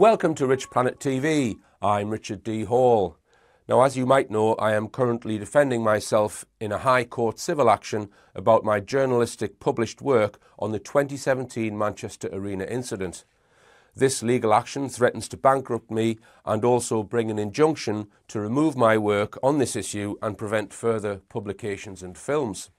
Welcome to Rich Planet TV. I'm Richard D. Hall. Now, as you might know, I am currently defending myself in a High Court civil action about my journalistic published work on the 2017 Manchester Arena incident. This legal action threatens to bankrupt me and also bring an injunction to remove my work on this issue and prevent further publications and films.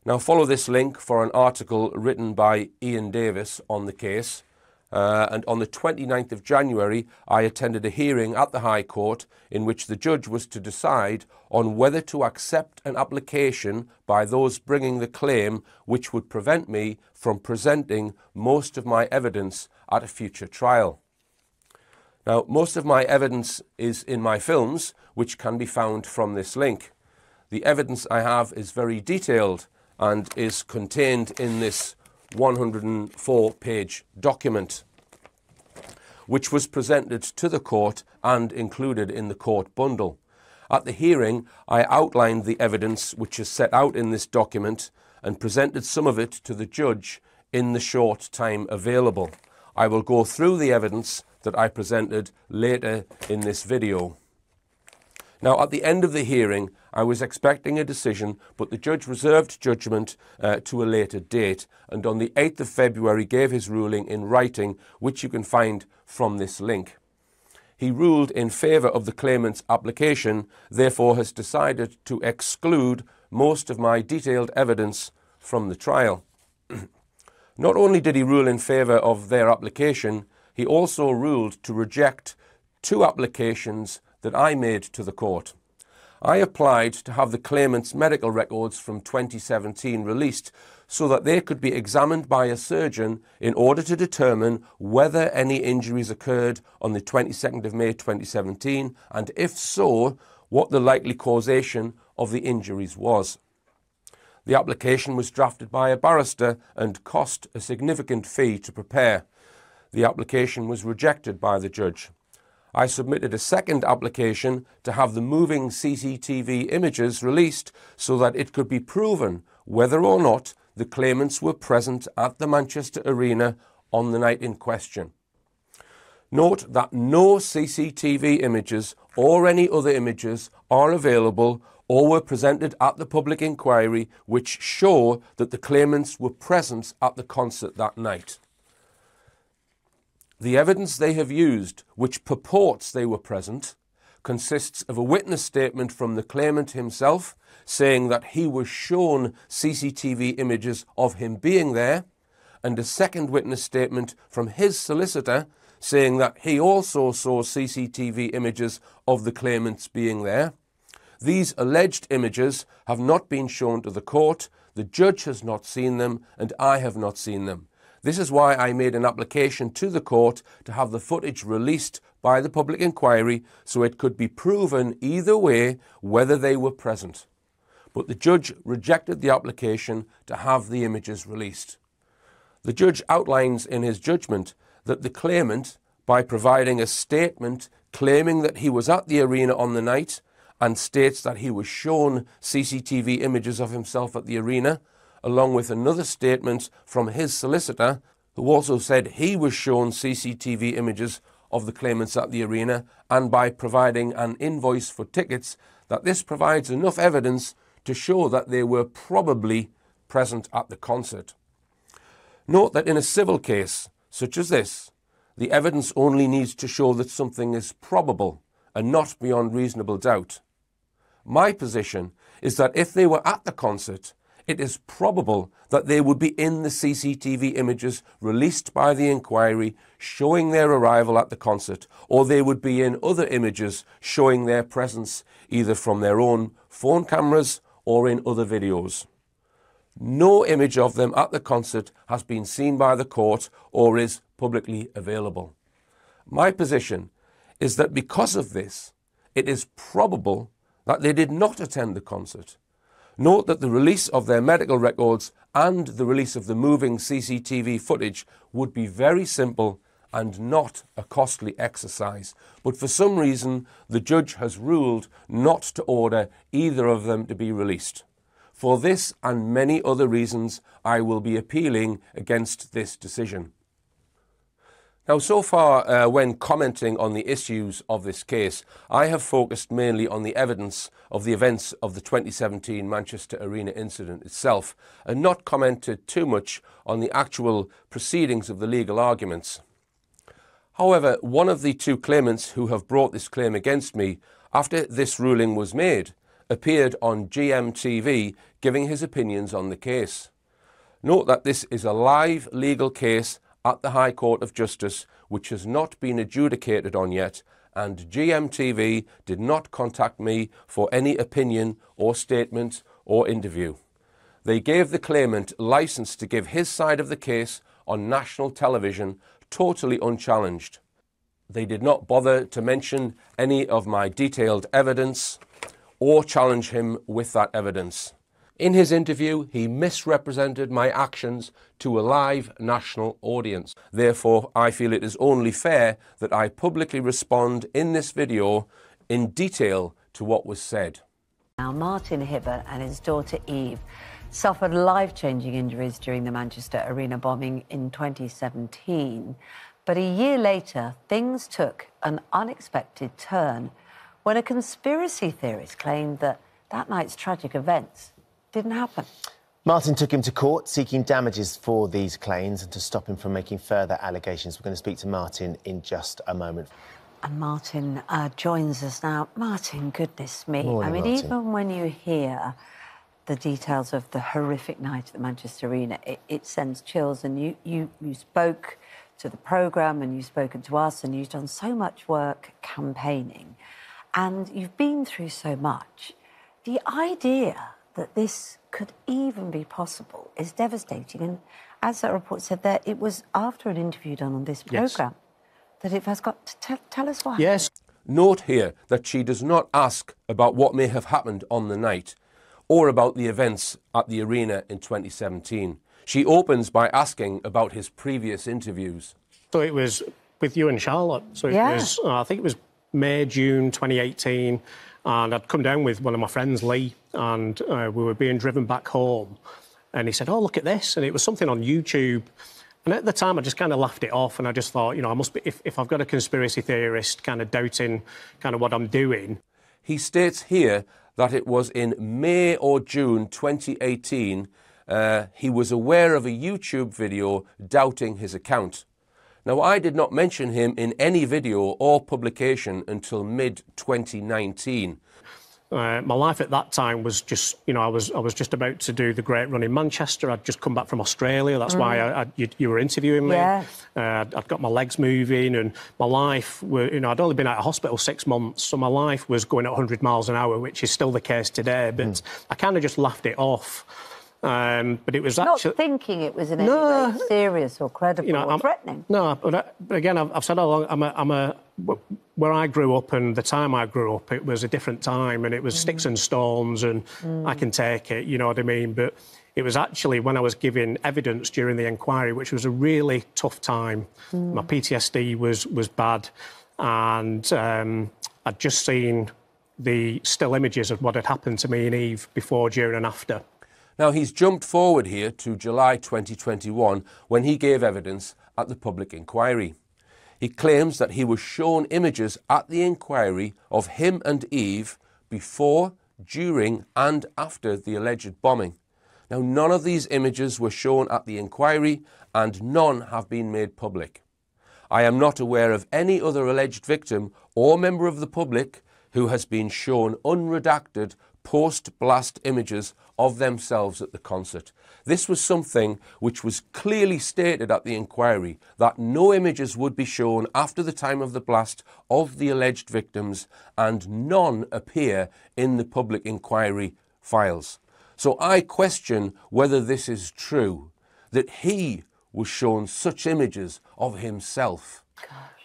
Now, follow this link for an article written by Ian Davis on the case. And on the 29th of January, I attended a hearing at the High Court in which the judge was to decide on whether to accept an application by those bringing the claim which would prevent me from presenting most of my evidence at a future trial. Now, most of my evidence is in my films, which can be found from this link. The evidence I have is very detailed and is contained in this 104-page document, which was presented to the court and included in the court bundle. At the hearing, I outlined the evidence which is set out in this document and presented some of it to the judge in the short time available. I will go through the evidence that I presented later in this video. Now, at the end of the hearing, I was expecting a decision, but the judge reserved judgment to a later date, and on the 8th of February gave his ruling in writing, which you can find from this link. He ruled in favour of the claimant's application, therefore has decided to exclude most of my detailed evidence from the trial. Not only did he rule in favour of their application, he also ruled to reject two applications that I made to the court. I applied to have the claimant's medical records from 2017 released so that they could be examined by a surgeon in order to determine whether any injuries occurred on the 22nd of May 2017 and if so, what the likely causation of the injuries was. The application was drafted by a barrister and cost a significant fee to prepare. The application was rejected by the judge. I submitted a second application to have the moving CCTV images released so that it could be proven whether or not the claimants were present at the Manchester Arena on the night in question. Note that no CCTV images or any other images are available or were presented at the public inquiry which show that the claimants were present at the concert that night. The evidence they have used, which purports they were present, consists of a witness statement from the claimant himself saying that he was shown CCTV images of him being there, and a second witness statement from his solicitor saying that he also saw CCTV images of the claimants being there. These alleged images have not been shown to the court, the judge has not seen them, and I have not seen them. This is why I made an application to the court to have the footage released by the public inquiry so it could be proven either way whether they were present. But the judge rejected the application to have the images released. The judge outlines in his judgment that the claimant, by providing a statement claiming that he was at the arena on the night and states that he was shown CCTV images of himself at the arena, along with another statement from his solicitor, who also said he was shown CCTV images of the claimants at the arena, and by providing an invoice for tickets, that this provides enough evidence to show that they were probably present at the concert. Note that in a civil case, such as this, the evidence only needs to show that something is probable and not beyond reasonable doubt. My position is that if they were at the concert, it is probable that they would be in the CCTV images released by the inquiry showing their arrival at the concert, or they would be in other images showing their presence either from their own phone cameras or in other videos. No image of them at the concert has been seen by the court or is publicly available. My position is that because of this, it is probable that they did not attend the concert. Note that the release of their medical records and the release of the moving CCTV footage would be very simple and not a costly exercise. But for some reason, the judge has ruled not to order either of them to be released. For this and many other reasons, I will be appealing against this decision. Now, so far, when commenting on the issues of this case, I have focused mainly on the evidence of the events of the 2017 Manchester Arena incident itself, and not commented too much on the actual proceedings of the legal arguments. However, one of the two claimants who have brought this claim against me after this ruling was made appeared on GMTV giving his opinions on the case. Note that this is a live legal case at the High Court of Justice, which has not been adjudicated on yet, and GMTV did not contact me for any opinion or statement or interview. They gave the claimant license to give his side of the case on national television, totally unchallenged. They did not bother to mention any of my detailed evidence or challenge him with that evidence. In his interview, he misrepresented my actions to a live national audience. Therefore, I feel it is only fair that I publicly respond in this video in detail to what was said. Now, Martin Hibbert and his daughter Eve suffered life-changing injuries during the Manchester Arena bombing in 2017. But a year later, things took an unexpected turn when a conspiracy theorist claimed that that night's tragic events didn't happen. Martin took him to court seeking damages for these claims and to stop him from making further allegations. We're going to speak to Martin in just a moment. And Martin joins us now. Martin, goodness me. Morning, Martin. Even when you hear the details of the horrific night at the Manchester Arena, it sends chills. And you spoke to the programme and you've spoken to us and you've done so much work campaigning and you've been through so much. The idea that this could even be possible is devastating. And as that report said there, it was after an interview done on this programme that it has got to tell us what happened. Note here that she does not ask about what may have happened on the night or about the events at the arena in 2017. She opens by asking about his previous interviews. So it was with you and Charlotte. So it was, I think it was May, June 2018. And I'd come down with one of my friends, Lee, and we were being driven back home. And he said, oh, look at this. And it was something on YouTube. And at the time, I just kind of laughed it off. And I just thought, you know, I must be, if I've got a conspiracy theorist kind of doubting kind of what I'm doing. He states here that it was in May or June 2018 he was aware of a YouTube video doubting his account. Now, I did not mention him in any video or publication until mid-2019. My life at that time was just, you know, I was just about to do the great run in Manchester. I'd just come back from Australia. That's why you were interviewing me. Yeah. I'd got my legs moving and my life, you know, I'd only been out of hospital 6 months, so my life was going at 100 miles an hour, which is still the case today. But I kind of just laughed it off. But it was actually... Not thinking it was in any way serious or credible or threatening. No, but again, I've said all along, where I grew up and the time I grew up, it was a different time and it was sticks and stones and I can take it, you know what I mean? But it was actually when I was giving evidence during the inquiry, which was a really tough time. My PTSD was bad and I'd just seen the still images of what had happened to me and Eve before, during and after. Now, he's jumped forward here to July 2021 when he gave evidence at the public inquiry. He claims that he was shown images at the inquiry of him and Eve before, during and after the alleged bombing. Now, none of these images were shown at the inquiry and none have been made public. I am not aware of any other alleged victim or member of the public who has been shown unredacted post-blast images of themselves at the concert. This was something which was clearly stated at the inquiry, that no images would be shown after the time of the blast of the alleged victims and none appear in the public inquiry files. So I question whether this is true, that he was shown such images of himself.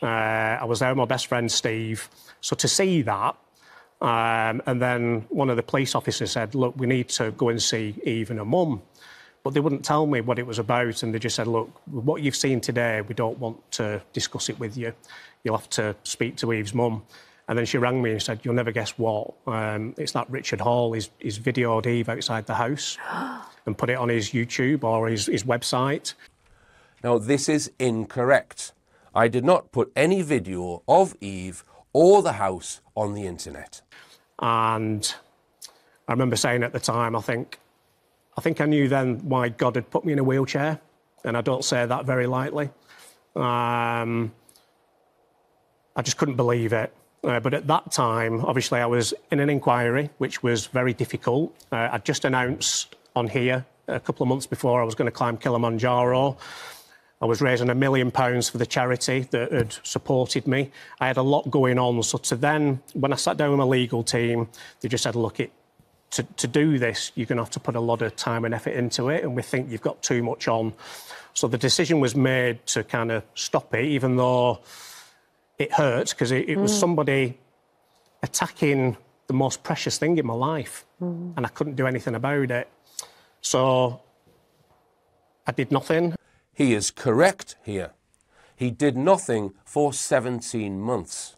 I was there with my best friend Steve, so to see that, and then one of the police officers said, look, we need to go and see Eve and her mum. But they wouldn't tell me what it was about, and they just said, look, what you've seen today, we don't want to discuss it with you. You'll have to speak to Eve's mum. And then she rang me and said, you'll never guess what. It's that Richard Hall, he's videoed Eve outside the house and put it on his YouTube or his website. Now, this is incorrect. I did not put any video of Eve or the house on the internet. And I remember saying at the time, I think I knew then why God had put me in a wheelchair, and I don't say that very lightly. I just couldn't believe it. But at that time, obviously, I was in an inquiry, which was very difficult. I'd just announced on here a couple of months before I was going to climb Kilimanjaro. I was raising £1 million for the charity that had supported me. I had a lot going on. So to then, when I sat down with my legal team, they just said, look, to do this, you're going to have to put a lot of time and effort into it, and we think you've got too much on. So the decision was made to kind of stop it, even though it hurt, because it was somebody attacking the most precious thing in my life, and I couldn't do anything about it. So I did nothing. He is correct here. He did nothing for 17 months.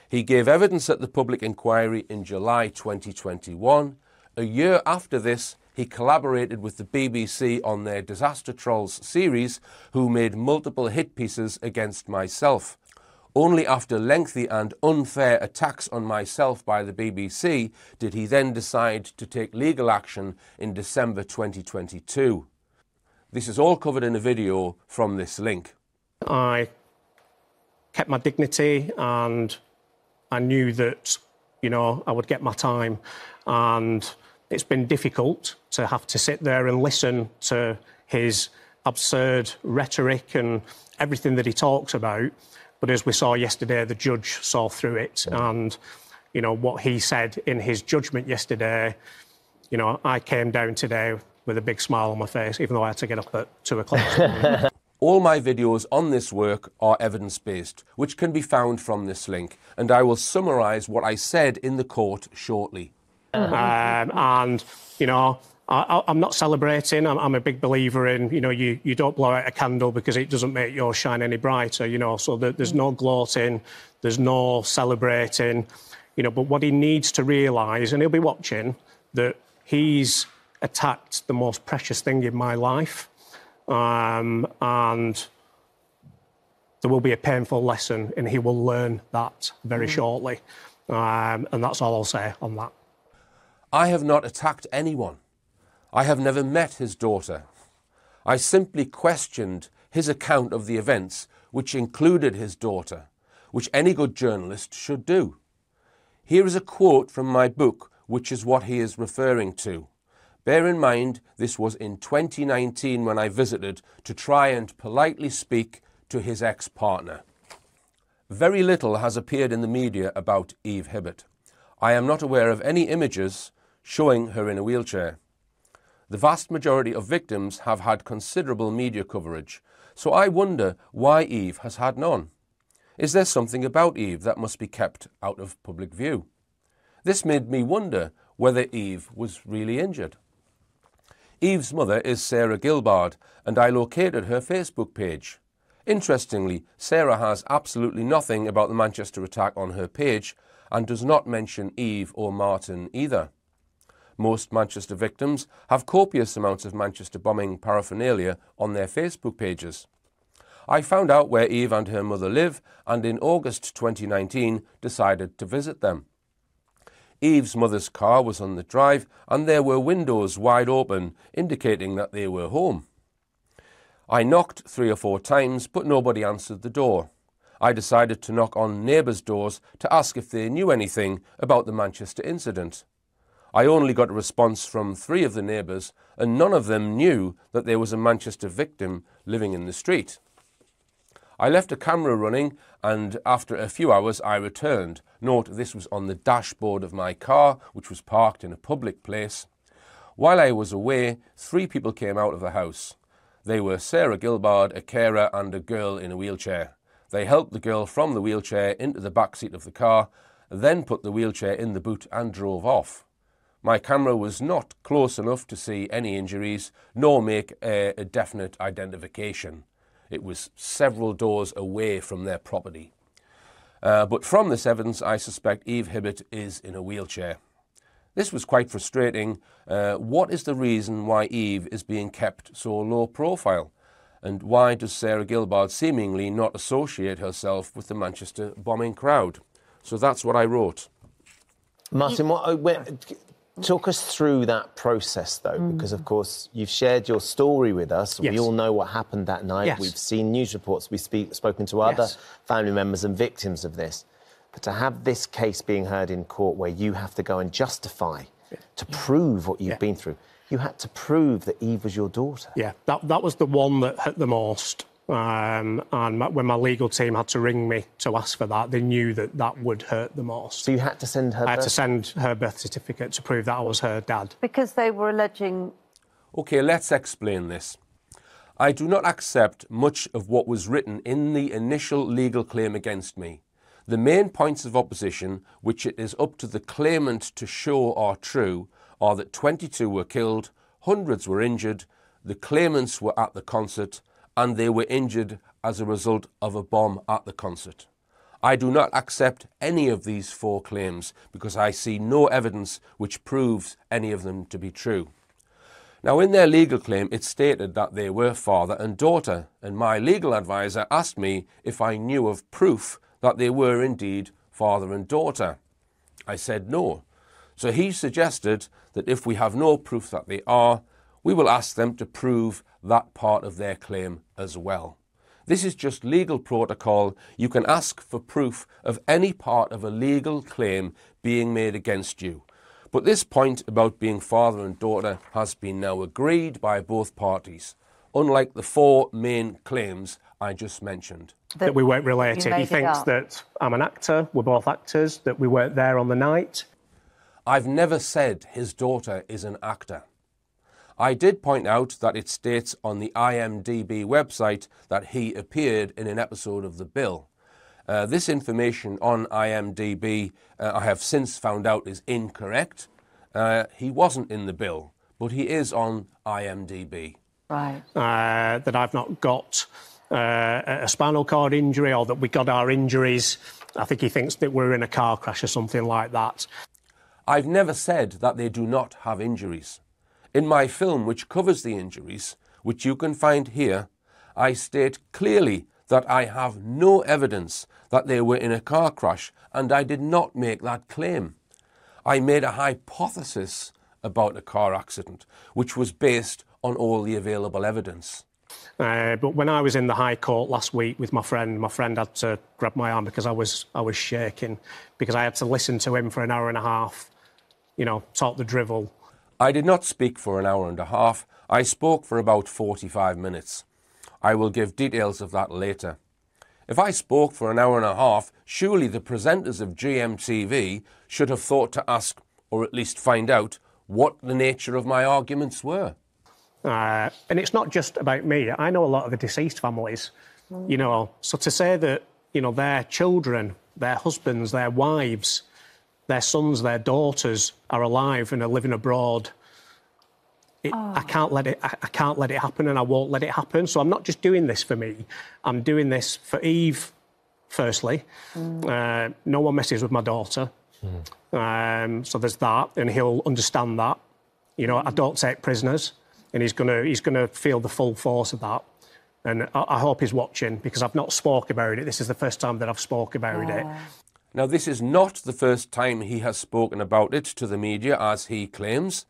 He gave evidence at the public inquiry in July 2021. A year after this, he collaborated with the BBC on their Disaster Trolls series, who made multiple hit pieces against myself. Only after lengthy and unfair attacks on myself by the BBC did he then decide to take legal action in December 2022. This is all covered in a video from this link. I kept my dignity, and I knew that, you know, I would get my time. And it's been difficult to have to sit there and listen to his absurd rhetoric and everything that he talks about. But as we saw yesterday, the judge saw through it. And, you know, what he said in his judgment yesterday, you know, I came down today with a big smile on my face, even though I had to get up at 2 o'clock. All my videos on this work are evidence-based, which can be found from this link, and I will summarise what I said in the court shortly. And, you know, I'm not celebrating. I'm a big believer in, you know, you don't blow out a candle because it doesn't make yours shine any brighter, you know, so there's no gloating, there's no celebrating, you know, but what he needs to realise, and he'll be watching, that he's attacked the most precious thing in my life, and there will be a painful lesson, and he will learn that very shortly, and that's all I'll say on that. I have not attacked anyone. I have never met his daughter. I simply questioned his account of the events, which included his daughter, which any good journalist should do. Here is a quote from my book, which is what he is referring to. Bear in mind, this was in 2019 when I visited to try and politely speak to his ex-partner. Very little has appeared in the media about Eve Hibbert. I am not aware of any images showing her in a wheelchair. The vast majority of victims have had considerable media coverage, so I wonder why Eve has had none. Is there something about Eve that must be kept out of public view? This made me wonder whether Eve was really injured. Eve's mother is Sarah Gilbard, and I located her Facebook page. Interestingly, Sarah has absolutely nothing about the Manchester attack on her page and does not mention Eve or Martin either. Most Manchester victims have copious amounts of Manchester bombing paraphernalia on their Facebook pages. I found out where Eve and her mother live, and in August 2019 decided to visit them. Eve's mother's car was on the drive, and there were windows wide open, indicating that they were home. I knocked 3 or 4 times, but nobody answered the door. I decided to knock on neighbours' doors to ask if they knew anything about the Manchester incident. I only got a response from 3 of the neighbours, and none of them knew that there was a Manchester victim living in the street. I left a camera running, and after a few hours I returned. Note, this was on the dashboard of my car, which was parked in a public place. While I was away, 3 people came out of the house. They were Sarah Gilbard, a carer, and a girl in a wheelchair. They helped the girl from the wheelchair into the back seat of the car, then put the wheelchair in the boot and drove off. My camera was not close enough to see any injuries, nor make a definite identification. It was several doors away from their property. But from this evidence, I suspect Eve Hibbert is in a wheelchair. This was quite frustrating. What is the reason why Eve is being kept so low profile? And why does Sarah Gilbard seemingly not associate herself with the Manchester bombing crowd? So that's what I wrote. Martin, talk us through that process, though, because, of course, you've shared your story with us. Yes. We all know what happened that night. Yes. We've seen news reports. We've spoken to other family members and victims of this. But to have this case being heard in court where you have to go and justify, to prove what you've been through, you had to prove that Eve was your daughter. Yeah, that was the one that hurt the most. And when my legal team had to ring me to ask for that, they knew that that would hurt the most. So you had to send her I had to send her birth certificate to prove that I was her dad. Because they were alleging... OK, let's explain this. I do not accept much of what was written in the initial legal claim against me. The main points of opposition, which it is up to the claimant to show are true, are that 22 were killed, hundreds were injured, the claimants were at the concert, and they were injured as a result of a bomb at the concert. I do not accept any of these 4 claims because I see no evidence which proves any of them to be true. Now, in their legal claim, it stated that they were father and daughter, and my legal advisor asked me if I knew of proof that they were indeed father and daughter. I said no. So he suggested that if we have no proof that they are, we will ask them to prove that part of their claim as well. This is just legal protocol. You can ask for proof of any part of a legal claim being made against you. But this point about being father and daughter has been now agreed by both parties, unlike the 4 main claims I just mentioned. That we weren't related. He thinks that I'm an actor, we're both actors, that we weren't there on the night. I've never said his daughter is an actor. I did point out that it states on the IMDb website that he appeared in an episode of The Bill. This information on IMDb, I have since found out, is incorrect. He wasn't in The Bill, but he is on IMDb. Right. That I've not got a spinal cord injury or that we got our injuries. I think he thinks that we're in a car crash or something like that. I've never said that they do not have injuries. In my film, which covers the injuries, which you can find here, I state clearly that I have no evidence that they were in a car crash, and I did not make that claim. I made a hypothesis about a car accident, which was based on all the available evidence. But when I was in the High Court last week with my friend had to grab my arm because I was shaking, because I had to listen to him for an hour and a half, you know, talk the drivel. I did not speak for an hour and a half. I spoke for about 45 minutes. I will give details of that later. If I spoke for an hour and a half, surely the presenters of GMTV should have thought to ask, or at least find out, what the nature of my arguments were. And it's not just about me. I know a lot of the deceased families, you know, so to say that, you know, their children, their husbands, their wives, their sons, their daughters are alive and are living abroad, I can't let it happen, and I won't let it happen. So I'm not just doing this for me. I'm doing this for Eve, firstly. No one messes with my daughter. So there's that, and he'll understand that. You know, I don't take prisoners, and he's gonna feel the full force of that. And I hope he's watching, because I've not spoke about it. This is the first time that I've spoke about it. Now, this is not the first time he has spoken about it to the media, as he claims.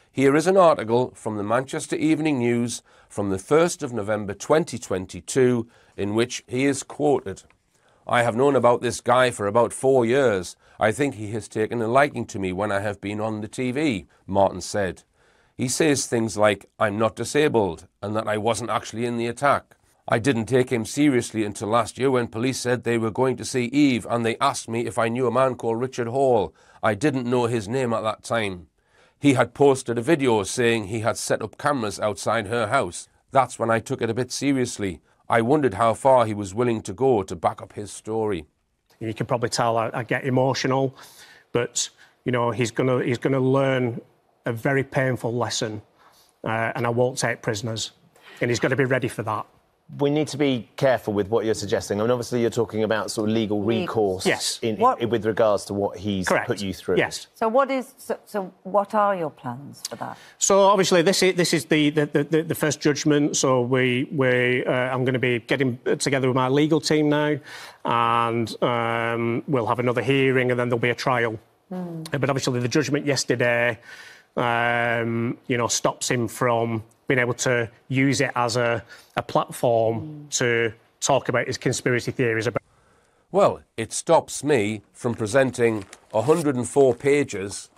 Here is an article from the Manchester Evening News from the 1st of November 2022, in which he is quoted. "I have known about this guy for about 4 years. I think he has taken a liking to me when I have been on the TV," Martin said. He says things like, "I'm not disabled," and that I wasn't actually in the attack. "I didn't take him seriously until last year when police said they were going to see Eve and they asked me if I knew a man called Richard Hall. I didn't know his name at that time. He had posted a video saying he had set up cameras outside her house. That's when I took it a bit seriously. I wondered how far he was willing to go to back up his story." You can probably tell I get emotional, but, you know, he's gonna learn a very painful lesson, and I won't take prisoners, and he's got to be ready for that. We need to be careful with what you're suggesting. I mean, obviously, you're talking about sort of legal recourse Yes. with regards to what he's put you through. Yes. So what are your plans for that? So obviously this is the first judgment. So I'm going to be getting together with my legal team now, and we'll have another hearing, and then there'll be a trial. But obviously the judgment yesterday, stops him from being able to use it as a platform to talk about his conspiracy theories about. Well, it stops me from presenting 104 pages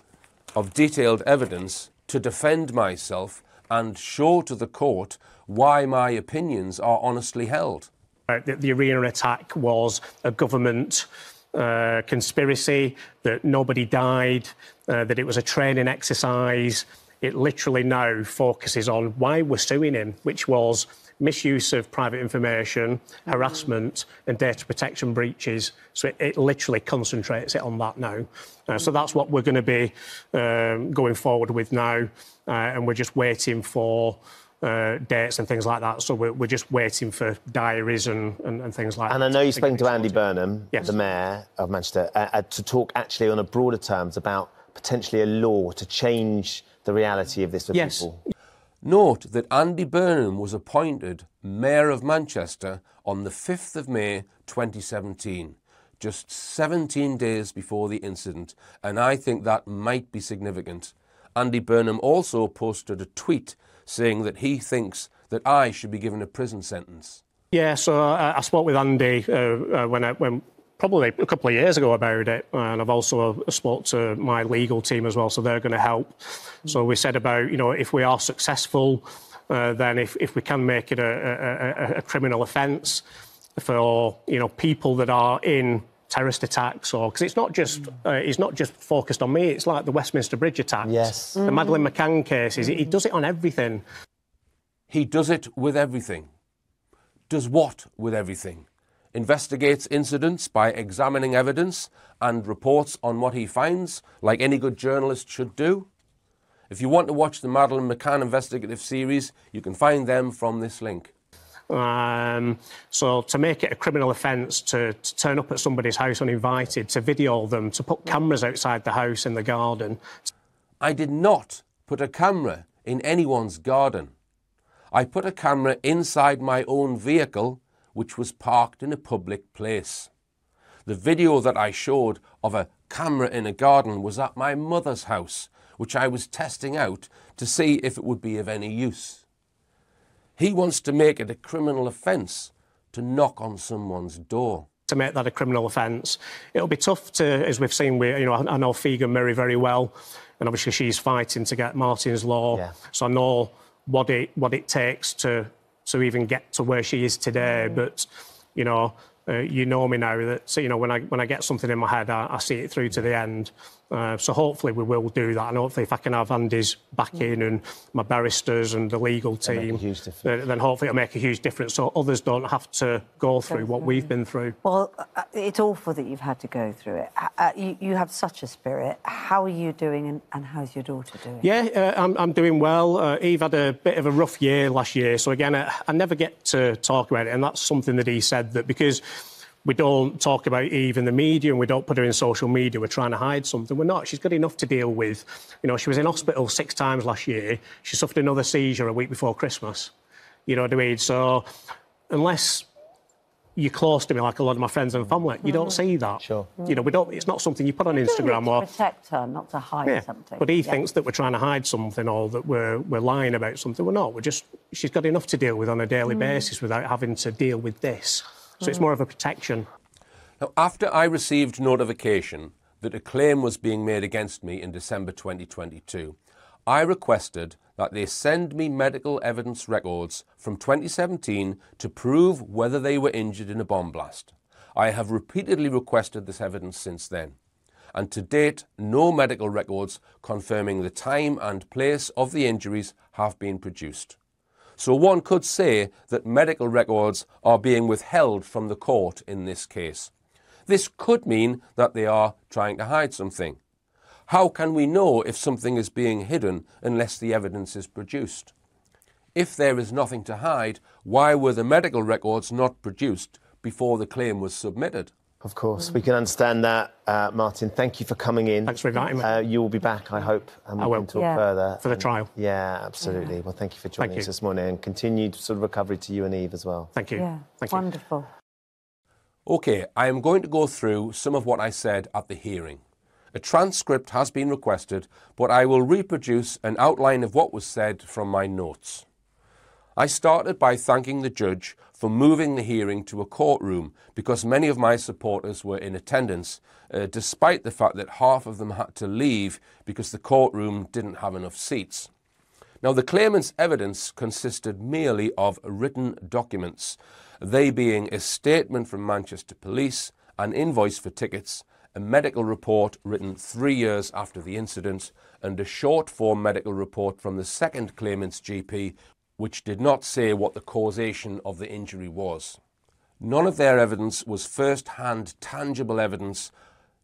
of detailed evidence to defend myself and show to the court why my opinions are honestly held. The arena attack was a government conspiracy, that nobody died, that it was a training exercise. It literally now focuses on why we're suing him, which was misuse of private information, harassment and data protection breaches. So it literally concentrates it on that now. So that's what we're going to be going forward with now. And we're just waiting for dates and things like that. So we're just waiting for diaries and things like that. And I know you've spoken to Andy Burnham, yes, the Mayor of Manchester, to talk actually on a broader terms about potentially a law to change the reality of this for people. Note that Andy Burnham was appointed Mayor of Manchester on the 5th of May 2017, just 17 days before the incident, and I think that might be significant. Andy Burnham also posted a tweet saying that he thinks that I should be given a prison sentence. Yeah, so I spoke with Andy when probably a couple of years ago about it, and I've also spoke to my legal team as well, so they're going to help. So we said about, if we are successful, then if we can make it a criminal offence for, people that are in terrorist attacks, or because it's not just focused on me. It's like the Westminster Bridge attacks, yes, the Madeleine McCann cases. He does it on everything. He does it with everything. Does what with everything? Investigates incidents by examining evidence and reports on what he finds, like any good journalist should do. If you want to watch the Madeleine McCann investigative series, you can find them from this link. So to make it a criminal offence to turn up at somebody's house uninvited, to video them, to put cameras outside the house in the garden. I did not put a camera in anyone's garden. I put a camera inside my own vehicle, which was parked in a public place. The video that I showed of a camera in a garden was at my mother's house, which I was testing out to see if it would be of any use. He wants to make it a criminal offence to knock on someone's door. To make that a criminal offence, it'll be tough to, as we've seen, I know Figan Murray very well, and obviously she's fighting to get Martin's Law, yeah. So I know what it takes to even get to where she is today. But you know me now that when I get something in my head, I see it through to the end. So hopefully we will do that, and hopefully if I can have Andy's backing and my barristers and the legal team, then hopefully it'll make a huge difference, so others don't have to go through what we've been through. Well, it's awful that you've had to go through it. You have such a spirit. How are you doing, and how's your daughter doing? Yeah, I'm doing well. Eve had a bit of a rough year last year, so again, I never get to talk about it, and that's something that he said, that because we don't talk about Eve in the media and we don't put her in social media, we're trying to hide something. We're not. She's got enough to deal with. She was in hospital 6 times last year. She suffered another seizure a week before Christmas. You know what I mean? So unless you're close to me, like a lot of my friends and family, you don't see that. Sure. We don't. It's not something you put on Instagram to protect her, not to hide something. But he thinks that we're trying to hide something, or that we're lying about something. We're not. She's got enough to deal with on a daily basis without having to deal with this. So it's more of a protection. Now, after I received notification that a claim was being made against me in December 2022, I requested that they send me medical evidence records from 2017 to prove whether they were injured in a bomb blast. I have repeatedly requested this evidence since then, and to date, no medical records confirming the time and place of the injuries have been produced. So one could say that medical records are being withheld from the court in this case. This could mean that they are trying to hide something. How can we know if something is being hidden unless the evidence is produced? If there is nothing to hide, why were the medical records not produced before the claim was submitted? Of course, we can understand that. Martin, thank you for coming in. Thanks for inviting me. You will be back, I hope, and we can talk further. For the trial. Yeah, absolutely. Well, thank you for joining us this morning, and continued sort of recovery to you and Eve as well. Thank you. Yeah, Thank wonderful. you. OK, I am going to go through some of what I said at the hearing. A transcript has been requested, but I will reproduce an outline of what was said from my notes. I started by thanking the judge for moving the hearing to a courtroom because many of my supporters were in attendance, despite the fact that half of them had to leave because the courtroom didn't have enough seats. Now, the claimant's evidence consisted merely of written documents, they being a statement from Manchester Police, an invoice for tickets, a medical report written 3 years after the incident, and a short-form medical report from the second claimant's GP, which did not say what the causation of the injury was. None of their evidence was first-hand tangible evidence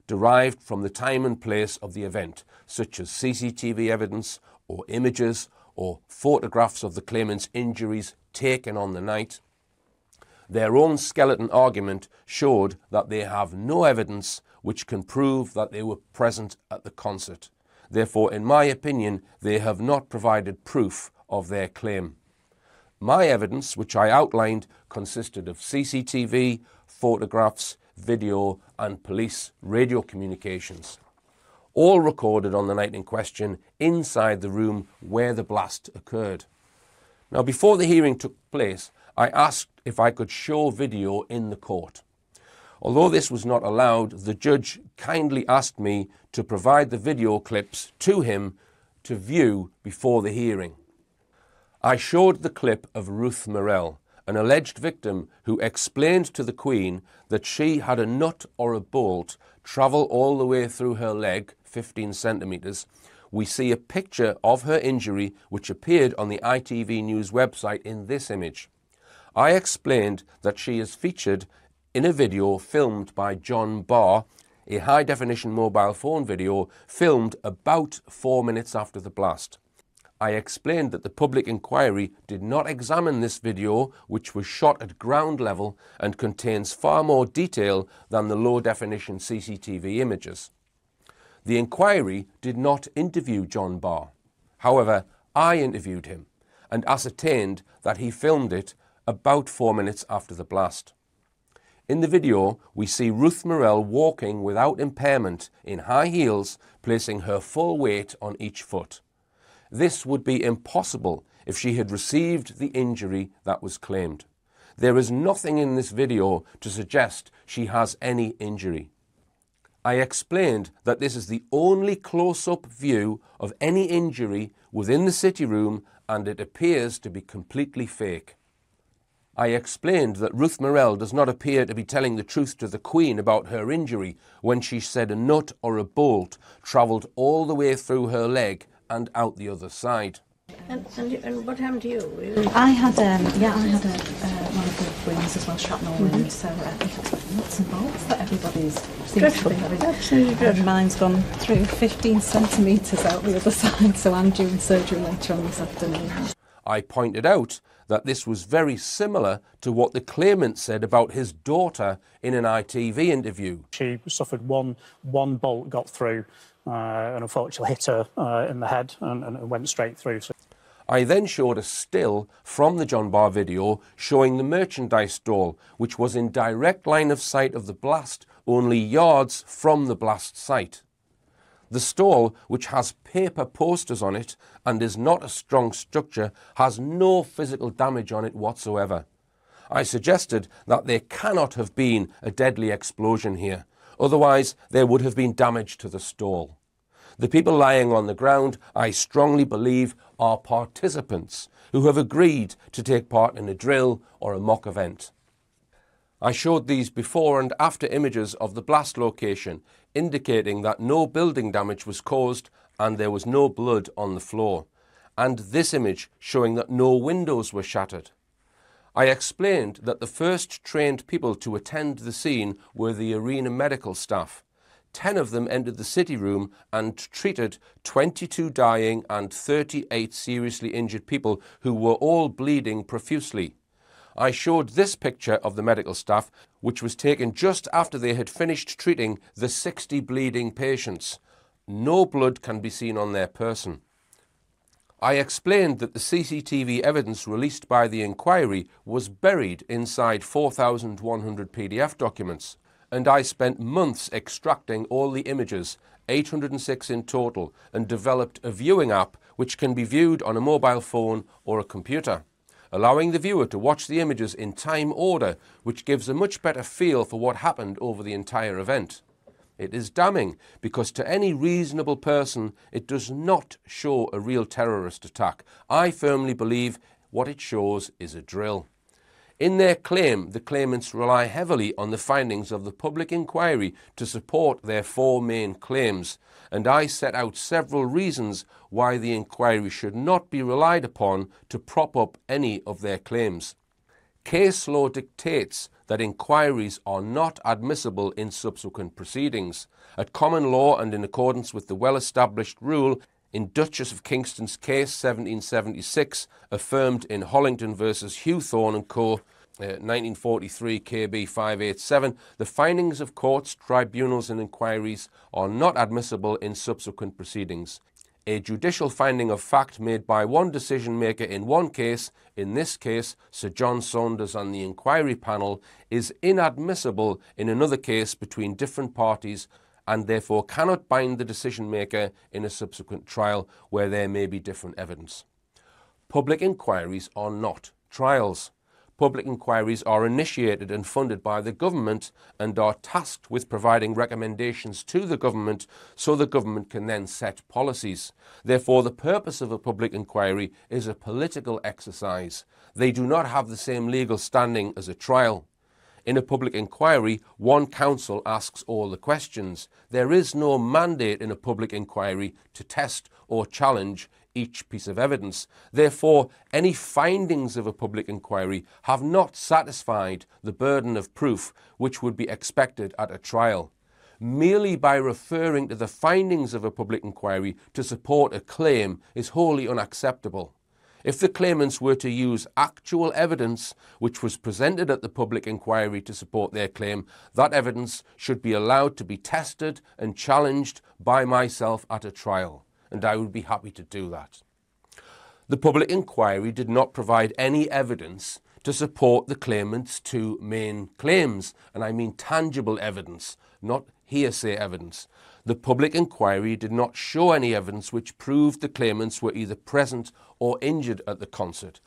derived from the time and place of the event, such as CCTV evidence or images or photographs of the claimant's injuries taken on the night. Their own skeleton argument showed that they have no evidence which can prove that they were present at the concert. Therefore, in my opinion, they have not provided proof of their claim. My evidence, which I outlined, consisted of CCTV, photographs, video and police radio communications, all recorded on the night in question inside the room where the blast occurred. Now, before the hearing took place, I asked if I could show video in the court. Although this was not allowed, the judge kindly asked me to provide the video clips to him to view before the hearing. I showed the clip of Ruth Morell, an alleged victim who explained to the Queen that she had a nut or a bolt travel all the way through her leg, 15 centimetres. We see a picture of her injury which appeared on the ITV News website in this image. I explained that she is featured in a video filmed by John Barr, a high-definition mobile phone video filmed about 4 minutes after the blast. I explained that the public inquiry did not examine this video, which was shot at ground level and contains far more detail than the low-definition CCTV images. The inquiry did not interview John Barr. However, I interviewed him and ascertained that he filmed it about 4 minutes after the blast. In the video, we see Ruth Morell walking without impairment in high heels, placing her full weight on each foot. This would be impossible if she had received the injury that was claimed. There is nothing in this video to suggest she has any injury. I explained that this is the only close-up view of any injury within the city room and it appears to be completely fake. I explained that Ruth Morell does not appear to be telling the truth to the Queen about her injury when she said a nut or a bolt travelled all the way through her leg and out the other side. And what happened to you? I had one of the wounds as well, shrapnel wounds, so I think it's like nuts and bolts that everybody's seems to be having. Absolutely dreadful. Mine's gone through 15 centimetres out the other side, so I'm due surgery later on this afternoon. I pointed out that this was very similar to what the claimant said about his daughter in an ITV interview. She suffered one bolt got through and unfortunately hit her in the head and went straight through. So I then showed a still from the John Barr video showing the merchandise stall, which was in direct line of sight of the blast, only yards from the blast site. The stall, which has paper posters on it and is not a strong structure, has no physical damage on it whatsoever. I suggested that there cannot have been a deadly explosion here, otherwise there would have been damage to the stall. The people lying on the ground, I strongly believe, are participants who have agreed to take part in a drill or a mock event. I showed these before and after images of the blast location, indicating that no building damage was caused and there was no blood on the floor, and this image showing that no windows were shattered. I explained that the first trained people to attend the scene were the arena medical staff. 10 of them entered the city room and treated 22 dying and 38 seriously injured people who were all bleeding profusely. I showed this picture of the medical staff, which was taken just after they had finished treating the 60 bleeding patients. No blood can be seen on their person. I explained that the CCTV evidence released by the inquiry was buried inside 4,100 PDF documents, and I spent months extracting all the images, 806 in total, and developed a viewing app which can be viewed on a mobile phone or a computer, allowing the viewer to watch the images in time order, which gives a much better feel for what happened over the entire event. It is damning because to any reasonable person it does not show a real terrorist attack. I firmly believe what it shows is a drill. In their claim, the claimants rely heavily on the findings of the public inquiry to support their four main claims, and I set out several reasons why the inquiry should not be relied upon to prop up any of their claims. Case law dictates that inquiries are not admissible in subsequent proceedings. At common law and in accordance with the well-established rule in Duchess of Kingston's case 1776, affirmed in Hollington v. Hewthorne & Co., 1943 KB 587, the findings of courts, tribunals and inquiries are not admissible in subsequent proceedings. A judicial finding of fact made by one decision maker in one case, in this case Sir John Saunders and the inquiry panel, is inadmissible in another case between different parties and therefore cannot bind the decision maker in a subsequent trial where there may be different evidence. Public inquiries are not trials. Public inquiries are initiated and funded by the government and are tasked with providing recommendations to the government so the government can then set policies. Therefore, the purpose of a public inquiry is a political exercise. They do not have the same legal standing as a trial. In a public inquiry, one counsel asks all the questions. There is no mandate in a public inquiry to test or challenge each piece of evidence. Therefore, any findings of a public inquiry have not satisfied the burden of proof which would be expected at a trial. Merely by referring to the findings of a public inquiry to support a claim is wholly unacceptable. If the claimants were to use actual evidence which was presented at the public inquiry to support their claim, that evidence should be allowed to be tested and challenged by myself at a trial, and I would be happy to do that. The public inquiry did not provide any evidence to support the claimant's two main claims, and I mean tangible evidence, not hearsay evidence. The public inquiry did not show any evidence which proved the claimants were either present or injured at the concert.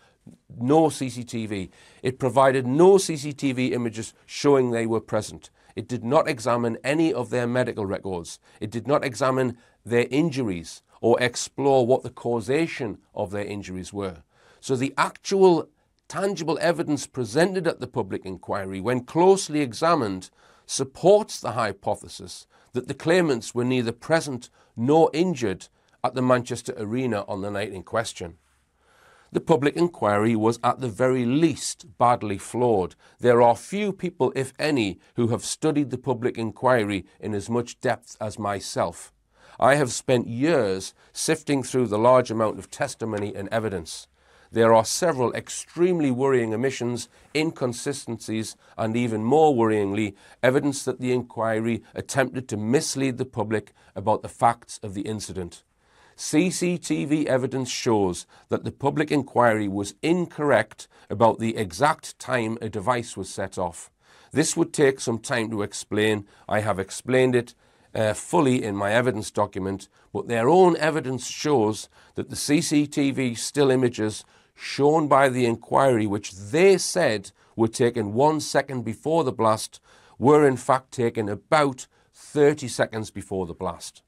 No CCTV. It provided no CCTV images showing they were present. It did not examine any of their medical records. It did not examine their injuries or explore what the causation of their injuries were. So the actual tangible evidence presented at the public inquiry, when closely examined, supports the hypothesis that the claimants were neither present nor injured at the Manchester Arena on the night in question. The public inquiry was at the very least badly flawed. There are few people, if any, who have studied the public inquiry in as much depth as myself. I have spent years sifting through the large amount of testimony and evidence. There are several extremely worrying omissions, inconsistencies, and even more worryingly, evidence that the inquiry attempted to mislead the public about the facts of the incident. CCTV evidence shows that the public inquiry was incorrect about the exact time a device was set off. This would take some time to explain. I have explained it fully in my evidence document, but their own evidence shows that the CCTV still images shown by the inquiry, which they said were taken 1 second before the blast, were in fact taken about 30 seconds before the blast.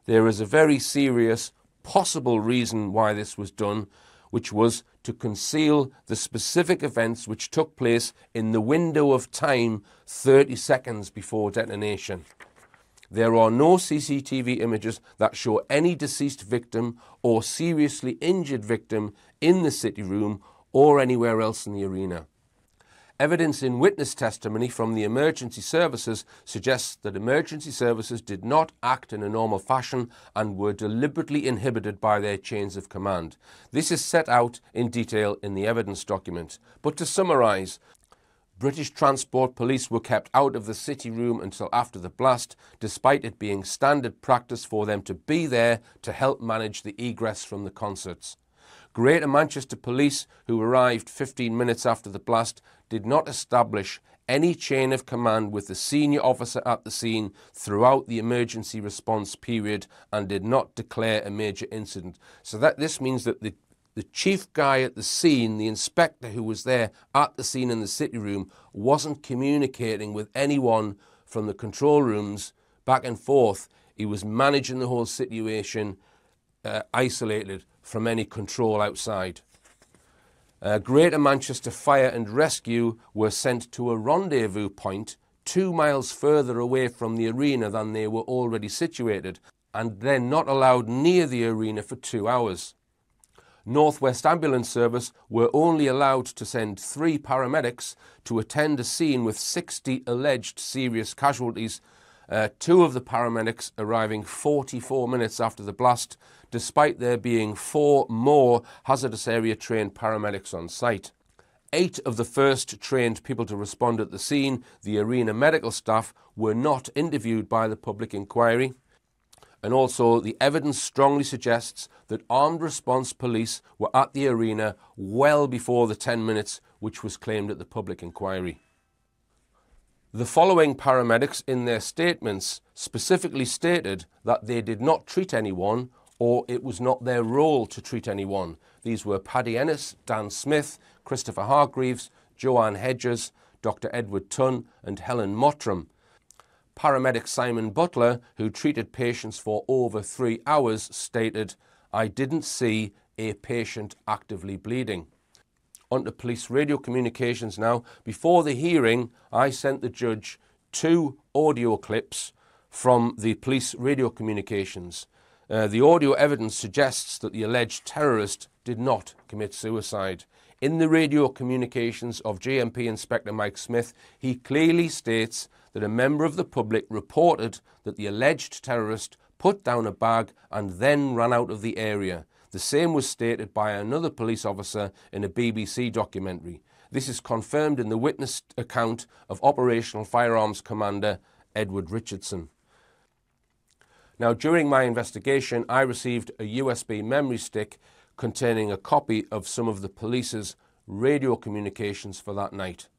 There is a very serious possible reason why this was done, which was to conceal the specific events which took place in the window of time 30 seconds before detonation. There are no CCTV images that show any deceased victim or seriously injured victim in the city room or anywhere else in the arena. Evidence in witness testimony from the emergency services suggests that emergency services did not act in a normal fashion and were deliberately inhibited by their chains of command. This is set out in detail in the evidence document. But to summarise, British Transport Police were kept out of the city room until after the blast, despite it being standard practice for them to be there to help manage the egress from the concerts. Greater Manchester Police, who arrived 15 minutes after the blast, did not establish any chain of command with the senior officer at the scene throughout the emergency response period and did not declare a major incident. So this means that the chief guy at the scene, the inspector who was there at the scene in the city room, wasn't communicating with anyone from the control rooms back and forth. He was managing the whole situation isolated from any control outside. Greater Manchester Fire and Rescue were sent to a rendezvous point 2 miles further away from the arena than they were already situated, and then not allowed near the arena for 2 hours. North West Ambulance Service were only allowed to send 3 paramedics to attend a scene with 60 alleged serious casualties, 2 of the paramedics arriving 44 minutes after the blast, despite there being 4 more hazardous area trained paramedics on site. 8 of the first trained people to respond at the scene, the arena medical staff, were not interviewed by the public inquiry. And also, the evidence strongly suggests that armed response police were at the arena well before the 10 minutes which was claimed at the public inquiry. The following paramedics in their statements specifically stated that they did not treat anyone or it was not their role to treat anyone. These were Paddy Ennis, Dan Smith, Christopher Hargreaves, Joanne Hedges, Dr. Edward Tunn and Helen Mottram. Paramedic Simon Butler, who treated patients for over 3 hours, stated, "I didn't see a patient actively bleeding." On to police radio communications now. Before the hearing, I sent the judge 2 audio clips from the police radio communications. The audio evidence suggests that the alleged terrorist did not commit suicide. In the radio communications of JMP Inspector Mike Smith, he clearly states that a member of the public reported that the alleged terrorist put down a bag and then ran out of the area. The same was stated by another police officer in a BBC documentary. This is confirmed in the witness account of Operational Firearms Commander Edward Richardson. Now, during my investigation, I received a USB memory stick containing a copy of some of the police's radio communications for that night.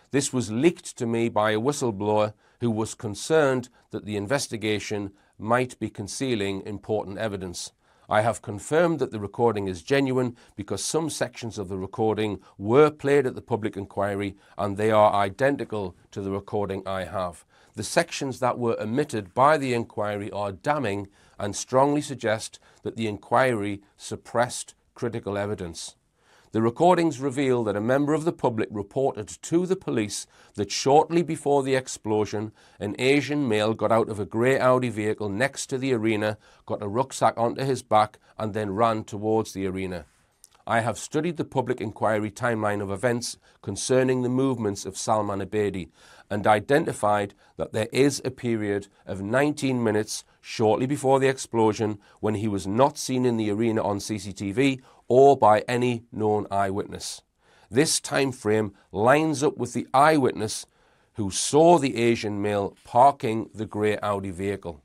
This was leaked to me by a whistleblower who was concerned that the investigation might be concealing important evidence. I have confirmed that the recording is genuine because some sections of the recording were played at the public inquiry and they are identical to the recording I have. The sections that were omitted by the inquiry are damning and strongly suggest that the inquiry suppressed critical evidence. The recordings reveal that a member of the public reported to the police that shortly before the explosion, an Asian male got out of a grey Audi vehicle next to the arena, got a rucksack onto his back and then ran towards the arena. I have studied the public inquiry timeline of events concerning the movements of Salman Abedi and identified that there is a period of 19 minutes shortly before the explosion when he was not seen in the arena on CCTV or by any known eyewitness. This time frame lines up with the eyewitness who saw the Asian male parking the grey Audi vehicle.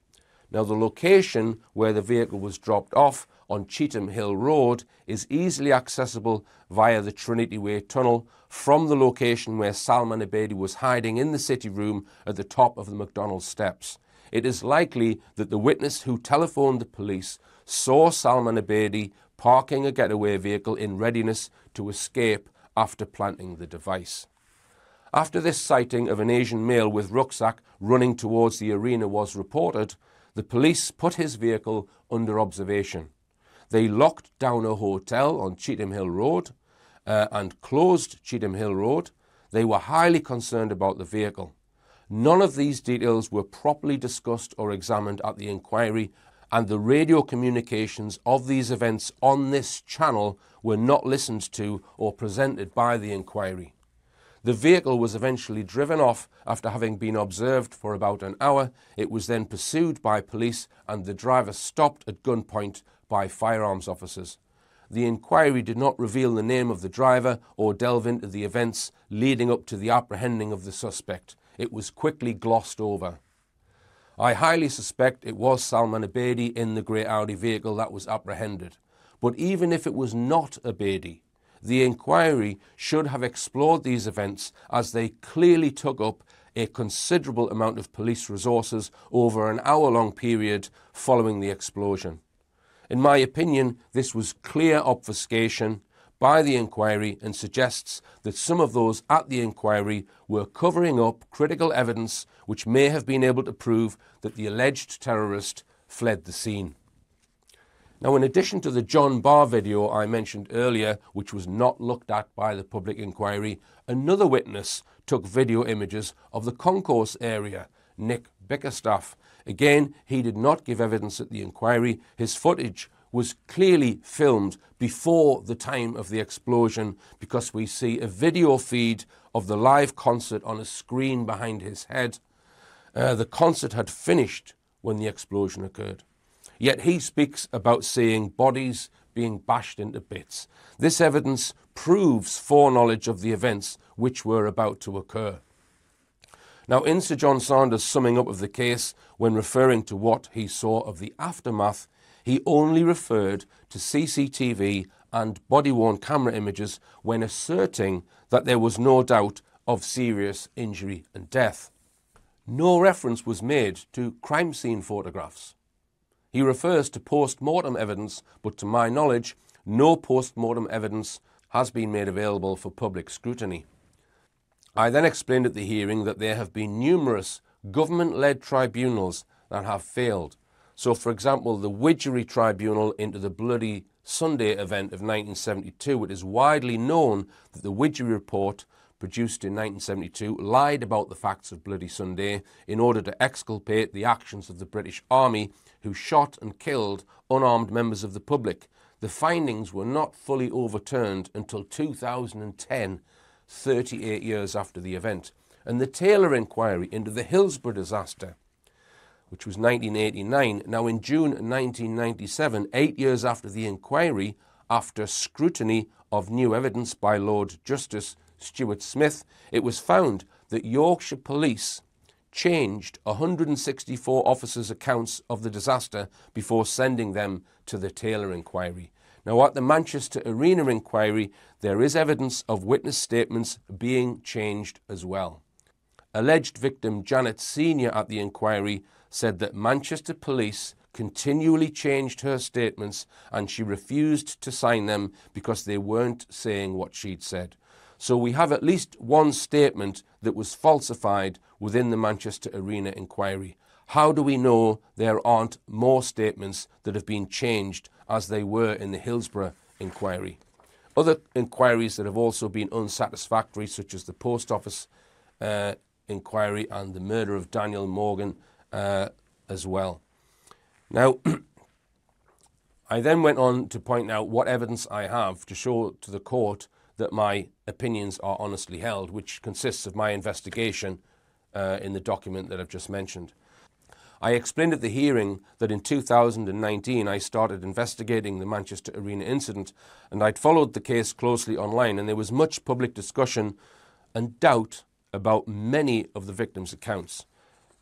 Now, the location where the vehicle was dropped off on Cheetham Hill Road is easily accessible via the Trinity Way Tunnel from the location where Salman Abedi was hiding in the city room at the top of the McDonald's steps. It is likely that the witness who telephoned the police saw Salman Abedi parking a getaway vehicle in readiness to escape after planting the device. After this sighting of an Asian male with rucksack running towards the arena was reported, the police put his vehicle under observation. They locked down a hotel on Cheetham Hill Road and closed Cheetham Hill Road. They were highly concerned about the vehicle. None of these details were properly discussed or examined at the inquiry, and the radio communications of these events on this channel were not listened to or presented by the inquiry. The vehicle was eventually driven off after having been observed for about an hour. It was then pursued by police and the driver stopped at gunpoint by firearms officers. The inquiry did not reveal the name of the driver or delve into the events leading up to the apprehending of the suspect. It was quickly glossed over. I highly suspect it was Salman Abedi in the grey Audi vehicle that was apprehended. But even if it was not Abedi, the inquiry should have explored these events as they clearly took up a considerable amount of police resources over an hour-long period following the explosion. In my opinion, this was clear obfuscation by the inquiry and suggests that some of those at the inquiry were covering up critical evidence which may have been able to prove that the alleged terrorist fled the scene. Now, in addition to the John Barr video I mentioned earlier, which was not looked at by the public inquiry, another witness took video images of the concourse area, Nick Bickerstaff. Again, he did not give evidence at the inquiry. His footage was clearly filmed before the time of the explosion because we see a video feed of the live concert on a screen behind his head. The concert had finished when the explosion occurred. Yet he speaks about seeing bodies being bashed into bits. This evidence proves foreknowledge of the events which were about to occur. Now, in Sir John Sanders' summing up of the case, when referring to what he saw of the aftermath, he only referred to CCTV and body-worn camera images when asserting that there was no doubt of serious injury and death. No reference was made to crime scene photographs. He refers to post-mortem evidence, but to my knowledge, no post-mortem evidence has been made available for public scrutiny. I then explained at the hearing that there have been numerous government-led tribunals that have failed. So, for example, the Widgery Tribunal into the Bloody Sunday event of 1972. It is widely known that the Widgery report, produced in 1972, lied about the facts of Bloody Sunday in order to exculpate the actions of the British Army, who shot and killed unarmed members of the public. The findings were not fully overturned until 2010, 38 years after the event. And the Taylor inquiry into the Hillsborough disaster, which was 1989, now in June 1997, 8 years after the inquiry, after scrutiny of new evidence by Lord Justice Stuart Smith, it was found that Yorkshire Police changed 164 officers' accounts of the disaster before sending them to the Taylor inquiry. Now, at the Manchester Arena inquiry, there is evidence of witness statements being changed as well. Alleged victim Janet Senior at the inquiry said that Manchester Police continually changed her statements and she refused to sign them because they weren't saying what she'd said. So we have at least one statement that was falsified within the Manchester Arena inquiry. How do we know there aren't more statements that have been changed as they were in the Hillsborough inquiry? Other inquiries that have also been unsatisfactory, such as the Post Office inquiry and the murder of Daniel Morgan as well. Now, I then went on to point out what evidence I have to show to the court that my opinions are honestly held, which consists of my investigation in the document that I've just mentioned. I explained at the hearing that in 2019 I started investigating the Manchester Arena incident, and I'd followed the case closely online, and there was much public discussion and doubt about many of the victims' accounts.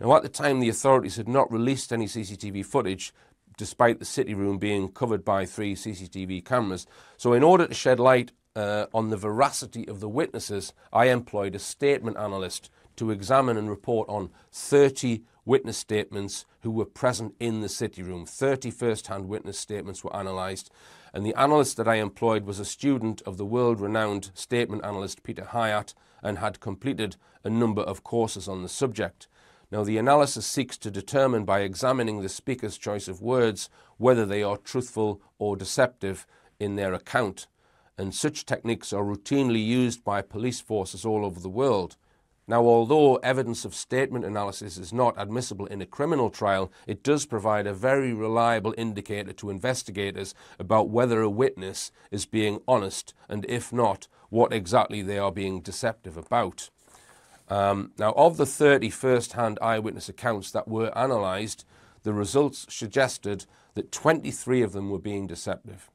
Now, at the time, the authorities had not released any CCTV footage, despite the city room being covered by 3 CCTV cameras. So in order to shed light on the veracity of the witnesses, I employed a statement analyst to examine and report on 30 witness statements who were present in the city room. 30 first-hand witness statements were analysed, and the analyst that I employed was a student of the world-renowned statement analyst Peter Hyatt and had completed a number of courses on the subject. Now, the analysis seeks to determine by examining the speaker's choice of words whether they are truthful or deceptive in their account, and such techniques are routinely used by police forces all over the world. Now, although evidence of statement analysis is not admissible in a criminal trial, it does provide a very reliable indicator to investigators about whether a witness is being honest, and if not, what exactly they are being deceptive about. Now, of the 30 first-hand eyewitness accounts that were analysed, the results suggested that 23 of them were being deceptive,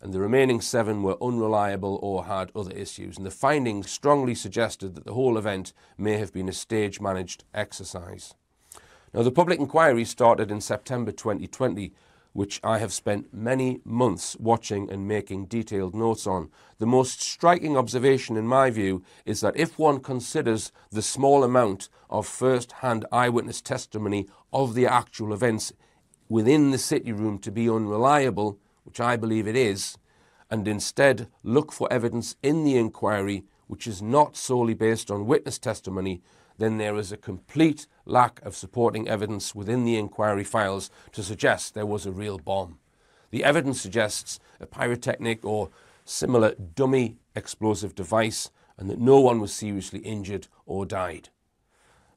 and the remaining 7 were unreliable or had other issues. And the findings strongly suggested that the whole event may have been a stage-managed exercise. Now, the public inquiry started in September 2020, which I have spent many months watching and making detailed notes on. The most striking observation, in my view, is that if one considers the small amount of first-hand eyewitness testimony of the actual events within the city room to be unreliable, which I believe it is, and instead look for evidence in the inquiry which is not solely based on witness testimony, then there is a complete lack of supporting evidence within the inquiry files to suggest there was a real bomb. The evidence suggests a pyrotechnic or similar dummy explosive device, and that no one was seriously injured or died.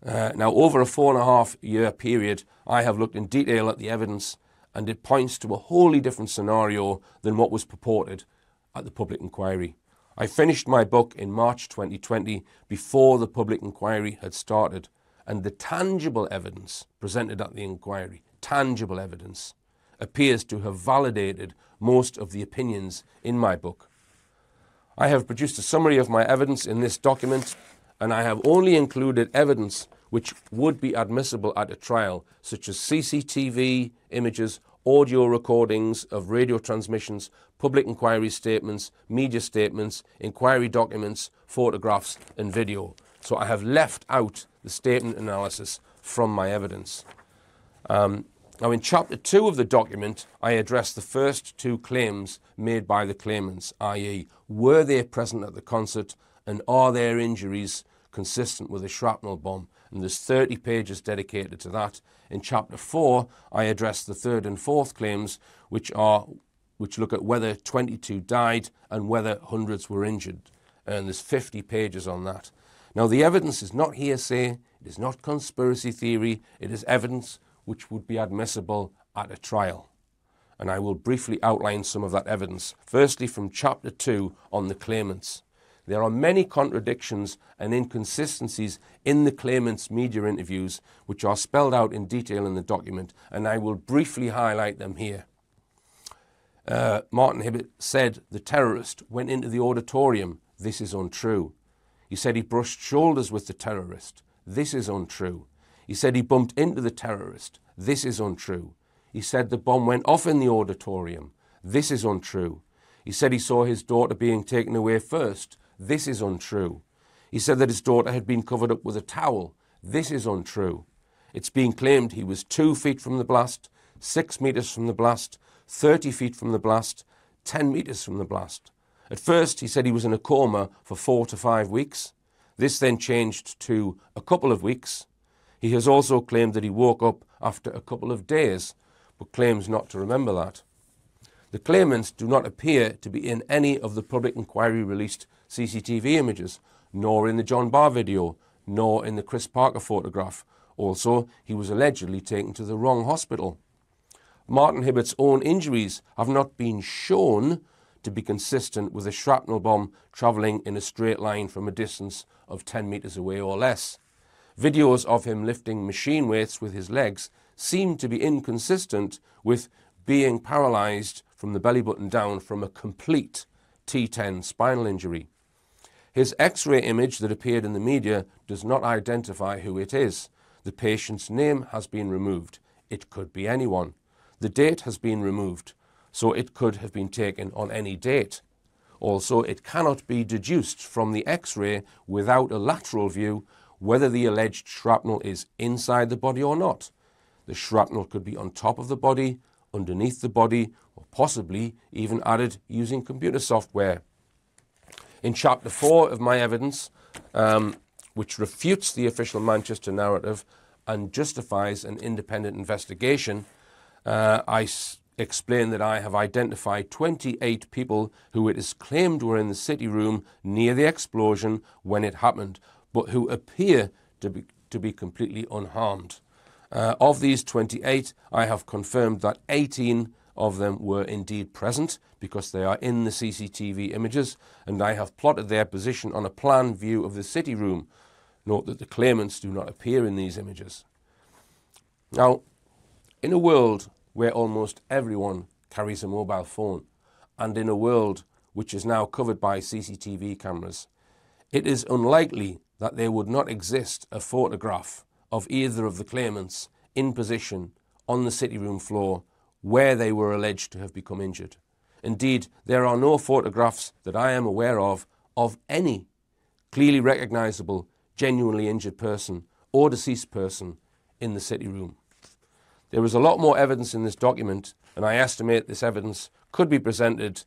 Now, over a 4.5-year period, I have looked in detail at the evidence, and it points to a wholly different scenario than what was purported at the public inquiry. I finished my book in March 2020 before the public inquiry had started, and the tangible evidence presented at the inquiry, tangible evidence, appears to have validated most of the opinions in my book. I have produced a summary of my evidence in this document, and I have only included evidence which would be admissible at a trial, such as CCTV images, audio recordings of radio transmissions, public inquiry statements, media statements, inquiry documents, photographs and video. So I have left out the statement analysis from my evidence. Now, in Chapter 2 of the document, I address the first 2 claims made by the claimants, i.e., were they present at the concert and are their injuries consistent with a shrapnel bomb? And there's 30 pages dedicated to that. In Chapter 4, I address the 3rd and 4th claims, which look at whether 22 died and whether hundreds were injured. And there's 50 pages on that. Now, the evidence is not hearsay, it is not conspiracy theory, it is evidence which would be admissible at a trial. And I will briefly outline some of that evidence. Firstly, from Chapter 2 on the claimants. There are many contradictions and inconsistencies in the claimants' media interviews, which are spelled out in detail in the document, and I will briefly highlight them here. Martin Hibbett said the terrorist went into the auditorium. This is untrue. He said he brushed shoulders with the terrorist. This is untrue. He said he bumped into the terrorist. This is untrue. He said the bomb went off in the auditorium. This is untrue. He said he saw his daughter being taken away first. This is untrue. He said that his daughter had been covered up with a towel. This is untrue. It's being claimed he was 2 feet from the blast, 6 meters from the blast, 30 feet from the blast, 10 meters from the blast. At first, he said he was in a coma for 4 to 5 weeks. This then changed to a couple of weeks. He has also claimed that he woke up after a couple of days, but claims not to remember that. The claimants do not appear to be in any of the public inquiry released CCTV images, nor in the John Barr video, nor in the Chris Parker photograph. Also, he was allegedly taken to the wrong hospital. Martin Hibbett's own injuries have not been shown to be consistent with a shrapnel bomb travelling in a straight line from a distance of 10 metres away or less. Videos of him lifting machine weights with his legs seem to be inconsistent with being paralysed from the belly button down from a complete T10 spinal injury. His X-ray image that appeared in the media does not identify who it is. The patient's name has been removed. It could be anyone. The date has been removed, so it could have been taken on any date. Also, it cannot be deduced from the X-ray without a lateral view whether the alleged shrapnel is inside the body or not. The shrapnel could be on top of the body, underneath the body, or possibly even added using computer software. In Chapter 4 of my evidence, which refutes the official Manchester narrative and justifies an independent investigation, I explain that I have identified 28 people who it is claimed were in the city room near the explosion when it happened, but who appear to be completely unharmed. Of these 28, I have confirmed that 18 of them were indeed present because they are in the CCTV images, and I have plotted their position on a plan view of the city room. Note that the claimants do not appear in these images. Now, in a world where almost everyone carries a mobile phone, and in a world which is now covered by CCTV cameras, it is unlikely that there would not exist a photograph of either of the claimants in position on the city room floor where they were alleged to have become injured. Indeed, there are no photographs that I am aware of any clearly recognisable, genuinely injured person or deceased person in the city room. There is a lot more evidence in this document, and I estimate this evidence could be presented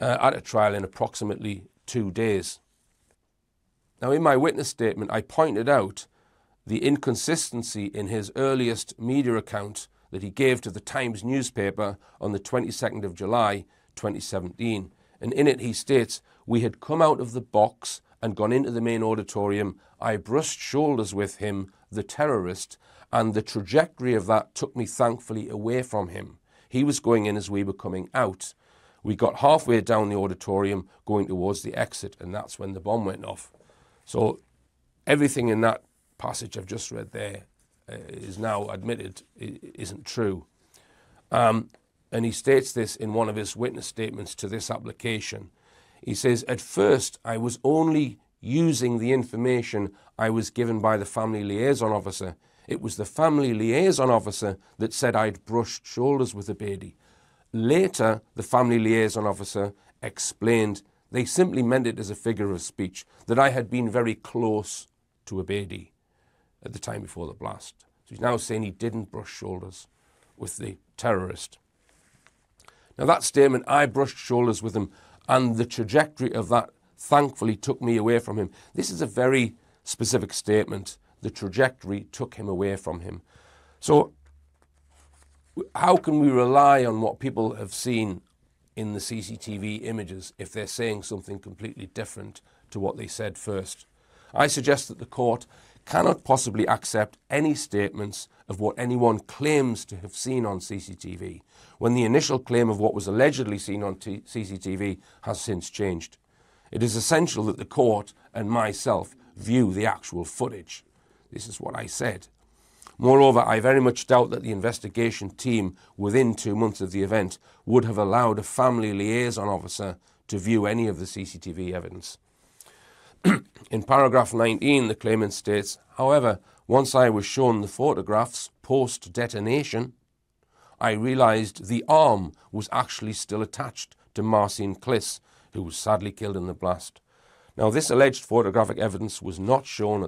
at a trial in approximately 2 days. Now, in my witness statement, I pointed out the inconsistency in his earliest media account that he gave to the Times newspaper on the 22nd of July 2017. And in it he states, "We had come out of the box and gone into the main auditorium. I brushed shoulders with him, the terrorist, and the trajectory of that took me thankfully away from him. He was going in as we were coming out. We got halfway down the auditorium going towards the exit, and that's when the bomb went off." So everything in that passage I've just read there is now admitted isn't true. And he states this in one of his witness statements to this application. He says, "At first, I was only using the information I was given by the family liaison officer. It was the family liaison officer that said I'd brushed shoulders with Abedi. Later, the family liaison officer explained they simply meant it as a figure of speech, that I had been very close to Abedi at the time before the blast." So he's now saying he didn't brush shoulders with the terrorist. Now that statement, "I brushed shoulders with him and the trajectory of that thankfully took me away from him," this is a very specific statement. The trajectory took him away from him. So how can we rely on what people have seen in the CCTV images if they're saying something completely different to what they said first? I suggest that the court cannot possibly accept any statements of what anyone claims to have seen on CCTV when the initial claim of what was allegedly seen on CCTV has since changed. It is essential that the court and myself view the actual footage. This is what I said. Moreover, I very much doubt that the investigation team within 2 months of the event would have allowed a family liaison officer to view any of the CCTV evidence. In paragraph 19, the claimant states, "However, once I was shown the photographs post-detonation, I realised the arm was actually still attached to Marcin Kliss, who was sadly killed in the blast." Now, this alleged photographic evidence was not shown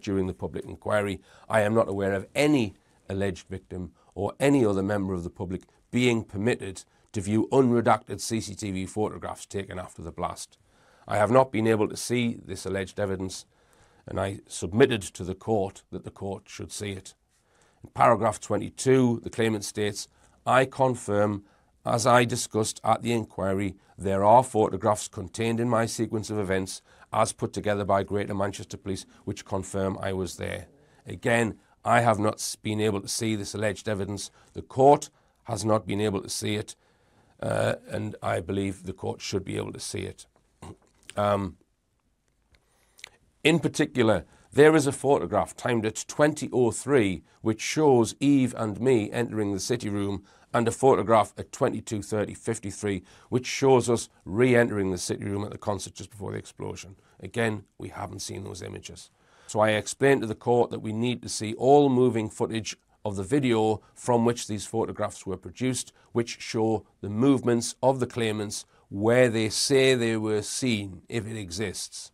during the public inquiry. I am not aware of any alleged victim or any other member of the public being permitted to view unredacted CCTV photographs taken after the blast. I have not been able to see this alleged evidence, and I submitted to the court that the court should see it. In paragraph 22, the claimant states, "I confirm, as I discussed at the inquiry, there are photographs contained in my sequence of events as put together by Greater Manchester Police which confirm I was there." Again, I have not been able to see this alleged evidence. The court has not been able to see it, and I believe the court should be able to see it. In particular, there is a photograph timed at 20:03 which shows Eve and me entering the city room, and a photograph at 22:30:53 which shows us re-entering the city room at the concert just before the explosion. Again, we haven't seen those images. So I explained to the court that we need to see all moving footage of the video from which these photographs were produced, which show the movements of the claimants where they say they were seen, if it exists.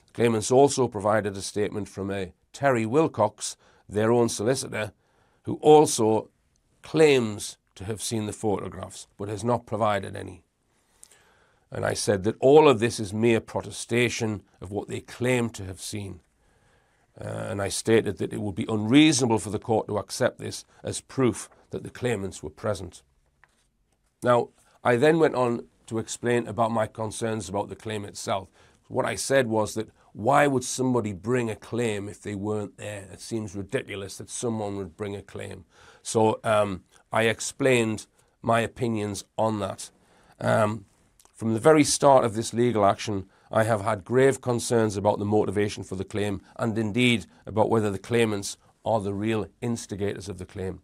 The claimants also provided a statement from a Terry Wilcox, their own solicitor, who also claims to have seen the photographs, but has not provided any. And I said that all of this is mere protestation of what they claim to have seen. And I stated that it would be unreasonable for the court to accept this as proof that the claimants were present. Now, I then went on to explain about my concerns about the claim itself. What I said was that why would somebody bring a claim if they weren't there? It seems ridiculous that someone would bring a claim. So I explained my opinions on that. From the very start of this legal action, I have had grave concerns about the motivation for the claim and indeed about whether the claimants are the real instigators of the claim.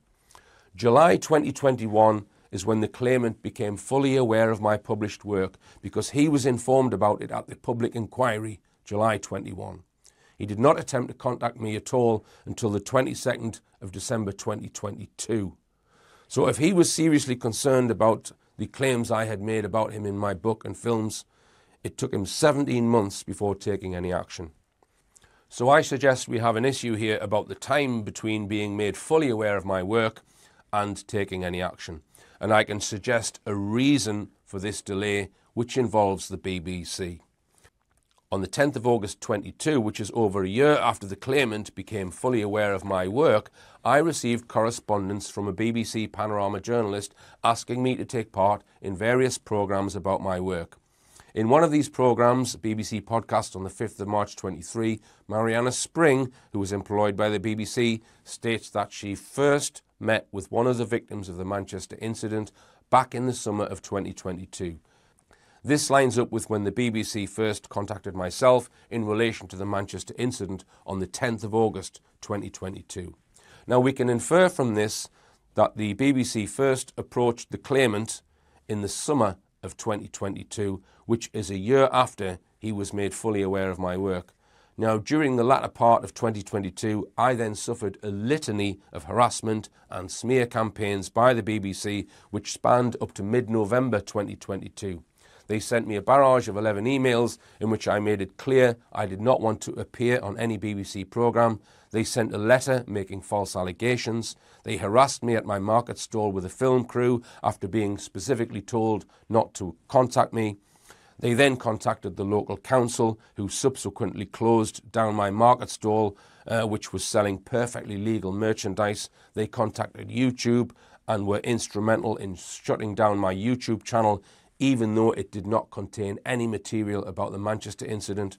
July 2021 is when the claimant became fully aware of my published work because he was informed about it at the public inquiry, July 21. He did not attempt to contact me at all until the 22nd of December 2022. So if he was seriously concerned about the claims I had made about him in my book and films, it took him 17 months before taking any action. So I suggest we have an issue here about the time between being made fully aware of my work and taking any action. And I can suggest a reason for this delay, which involves the BBC. On the 10th of August 22, which is over a year after the claimant became fully aware of my work, I received correspondence from a BBC Panorama journalist asking me to take part in various programmes about my work. In one of these programmes, BBC podcast on the 5th of March 23, Mariana Spring, who was employed by the BBC, states that she first met with one of the victims of the Manchester incident back in the summer of 2022. This lines up with when the BBC first contacted myself in relation to the Manchester incident on the 10th of August 2022. Now we can infer from this that the BBC first approached the claimant in the summer of 2022, which is a year after he was made fully aware of my work. Now, during the latter part of 2022, I then suffered a litany of harassment and smear campaigns by the BBC, which spanned up to mid-November 2022. They sent me a barrage of 11 emails in which I made it clear I did not want to appear on any BBC programme. They sent a letter making false allegations. They harassed me at my market stall with a film crew after being specifically told not to contact me. They then contacted the local council, who subsequently closed down my market stall, which was selling perfectly legal merchandise. They contacted YouTube and were instrumental in shutting down my YouTube channel, even though it did not contain any material about the Manchester incident.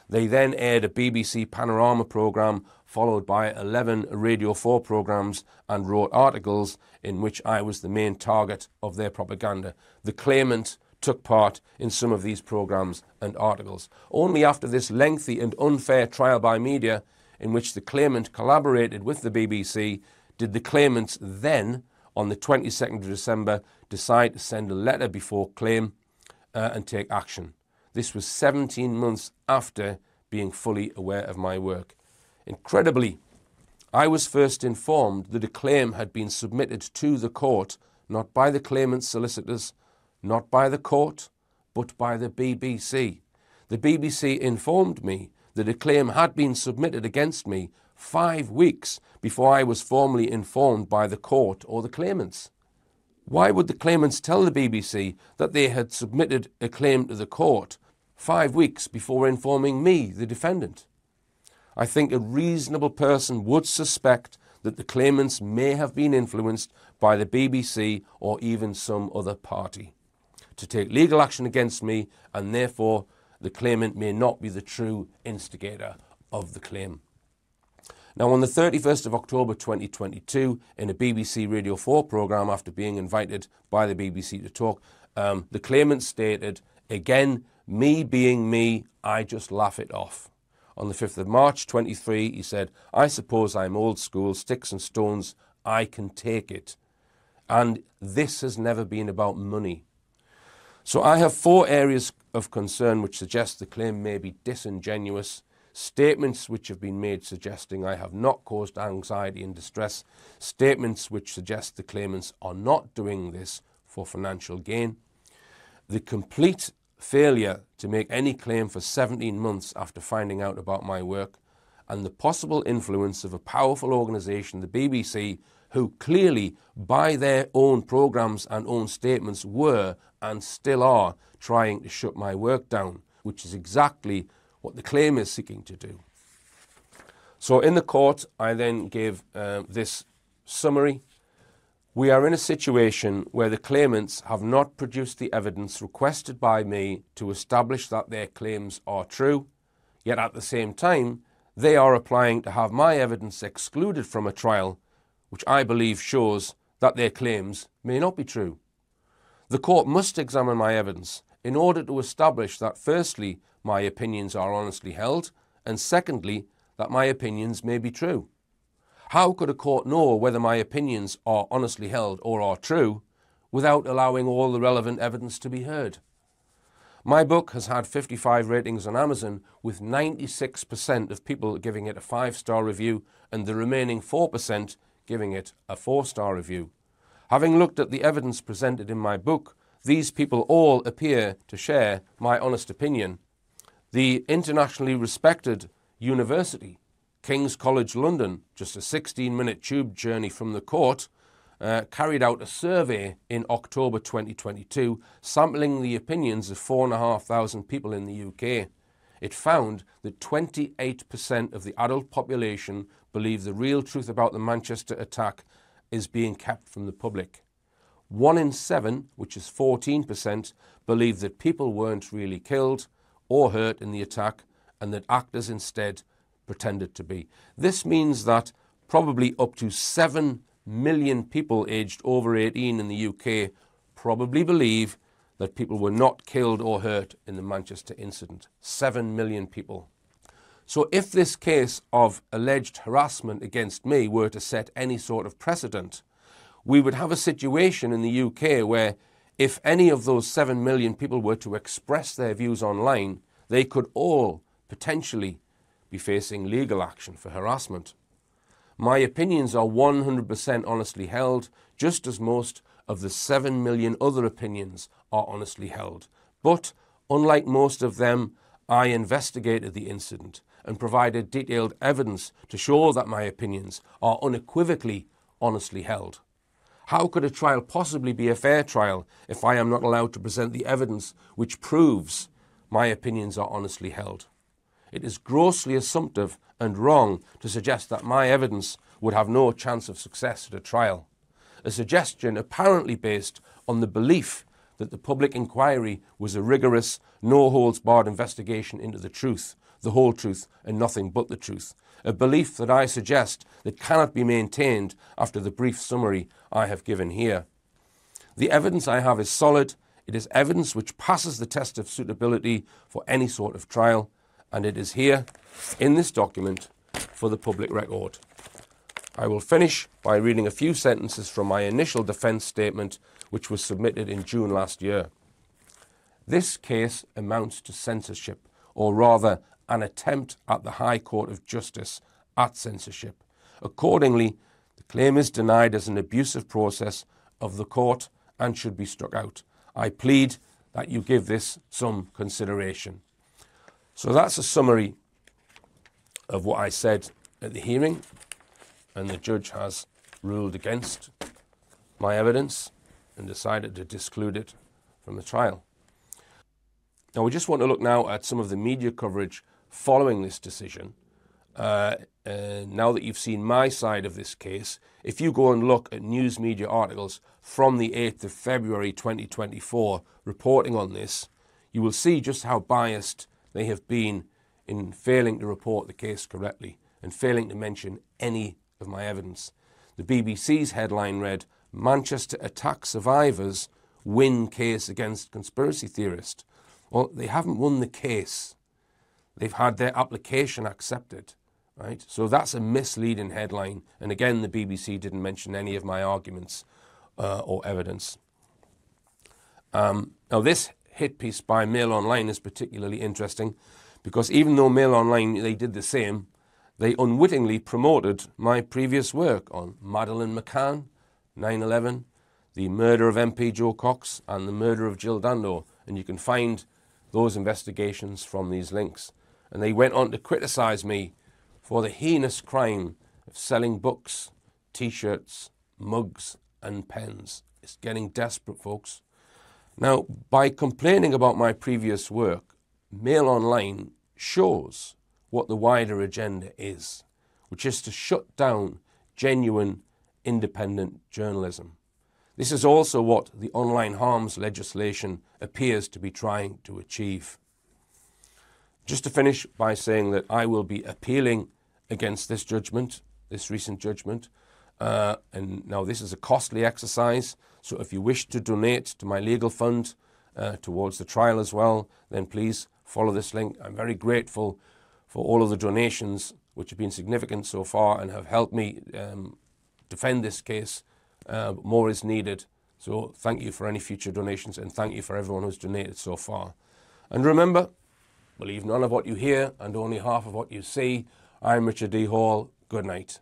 They then aired a BBC Panorama programme, followed by 11 Radio 4 programmes, and wrote articles in which I was the main target of their propaganda. The claimant took part in some of these programmes and articles. Only after this lengthy and unfair trial by media, in which the claimant collaborated with the BBC, did the claimants then, on the 22nd of December, decide to send a letter before claim and take action. This was 17 months after being fully aware of my work. Incredibly, I was first informed that a claim had been submitted to the court, not by the claimant's solicitors, not by the court, but by the BBC. The BBC informed me that a claim had been submitted against me 5 weeks before I was formally informed by the court or the claimants. Why would the claimants tell the BBC that they had submitted a claim to the court 5 weeks before informing me, the defendant? I think a reasonable person would suspect that the claimants may have been influenced by the BBC or even some other party to take legal action against me, and therefore the claimant may not be the true instigator of the claim. Now, on the 31st of October 2022, in a BBC Radio 4 programme, after being invited by the BBC to talk, the claimant stated, again, me being me, I just laugh it off. On the 5th of March 23, he said, I suppose I'm old school, sticks and stones, I can take it. And this has never been about money. So I have 4 areas of concern which suggest the claim may be disingenuous. Statements which have been made suggesting I have not caused anxiety and distress. Statements which suggest the claimants are not doing this for financial gain. The complete failure to make any claim for 17 months after finding out about my work, and the possible influence of a powerful organisation, the BBC, who clearly, by their own programmes and own statements, were and still are trying to shut my work down, which is exactly what the claim is seeking to do. So in the court, I then gave this summary. We are in a situation where the claimants have not produced the evidence requested by me to establish that their claims are true, yet at the same time, they are applying to have my evidence excluded from a trial, which I believe shows that their claims may not be true. The court must examine my evidence in order to establish that, firstly, my opinions are honestly held, and secondly, that my opinions may be true. How could a court know whether my opinions are honestly held or are true without allowing all the relevant evidence to be heard? My book has had 55 ratings on Amazon, with 96% of people giving it a 5-star review and the remaining 4% giving it a 4-star review. Having looked at the evidence presented in my book, these people all appear to share my honest opinion. The internationally respected university, King's College London, just a 16-minute tube journey from the court, carried out a survey in October 2022, sampling the opinions of 4,500 people in the UK. It found that 28% of the adult population believe the real truth about the Manchester attack is being kept from the public. 1 in 7, which is 14%, believe that people weren't really killed or hurt in the attack and that actors instead pretended to be. This means that probably up to 7 million people aged over 18 in the UK probably believe that people were not killed or hurt in the Manchester incident. 7 million people. So if this case of alleged harassment against me were to set any sort of precedent, we would have a situation in the UK where if any of those 7 million people were to express their views online, they could all potentially be facing legal action for harassment. My opinions are 100% honestly held, just as most of the 7 million other opinions are honestly held. But, unlike most of them, I investigated the incident and provided detailed evidence to show that my opinions are unequivocally honestly held. How could a trial possibly be a fair trial if I am not allowed to present the evidence which proves my opinions are honestly held? It is grossly assumptive and wrong to suggest that my evidence would have no chance of success at a trial, a suggestion apparently based on the belief that the public inquiry was a rigorous, no-holds-barred investigation into the truth, the whole truth and nothing but the truth, a belief that I suggest that cannot be maintained after the brief summary I have given here. The evidence I have is solid. It is evidence which passes the test of suitability for any sort of trial, and it is here in this document for the public record. I will finish by reading a few sentences from my initial defence statement, which was submitted in June last year. This case amounts to censorship, or rather an attempt at the High Court of Justice at censorship. Accordingly, the claim is denied as an abusive process of the court and should be struck out. I plead that you give this some consideration. So that's a summary of what I said at the hearing, and the judge has ruled against my evidence and decided to disclude it from the trial. Now we just want to look now at some of the media coverage following this decision. Now that you've seen my side of this case, if you go and look at news media articles from the 8th of February 2024 reporting on this, you will see just how biased they have been in failing to report the case correctly and failing to mention any of my evidence. The BBC's headline read, "Manchester attack survivors win case against conspiracy theorist." Well, they haven't won the case. They've had their application accepted, right? So that's a misleading headline. And again, the BBC didn't mention any of my arguments or evidence. Now, this hit piece by Mail Online is particularly interesting because even though Mail Online, they did the same, they unwittingly promoted my previous work on Madeleine McCann, 9/11, the murder of MP Joe Cox and the murder of Jill Dando. And you can find those investigations from these links. And they went on to criticise me for the heinous crime of selling books, T-shirts, mugs and pens. It's getting desperate, folks. Now, by complaining about my previous work, Mail Online shows what the wider agenda is, which is to shut down genuine, independent journalism. This is also what the online harms legislation appears to be trying to achieve. Just to finish by saying that I will be appealing against this judgment, this recent judgment. And now this is a costly exercise, so if you wish to donate to my legal fund towards the trial as well, then please follow this link. I'm very grateful for all of the donations which have been significant so far and have helped me defend this case. More is needed, so thank you for any future donations, and thank you for everyone who's donated so far. And remember, believe none of what you hear and only half of what you see. I'm Richard D. Hall. Good night.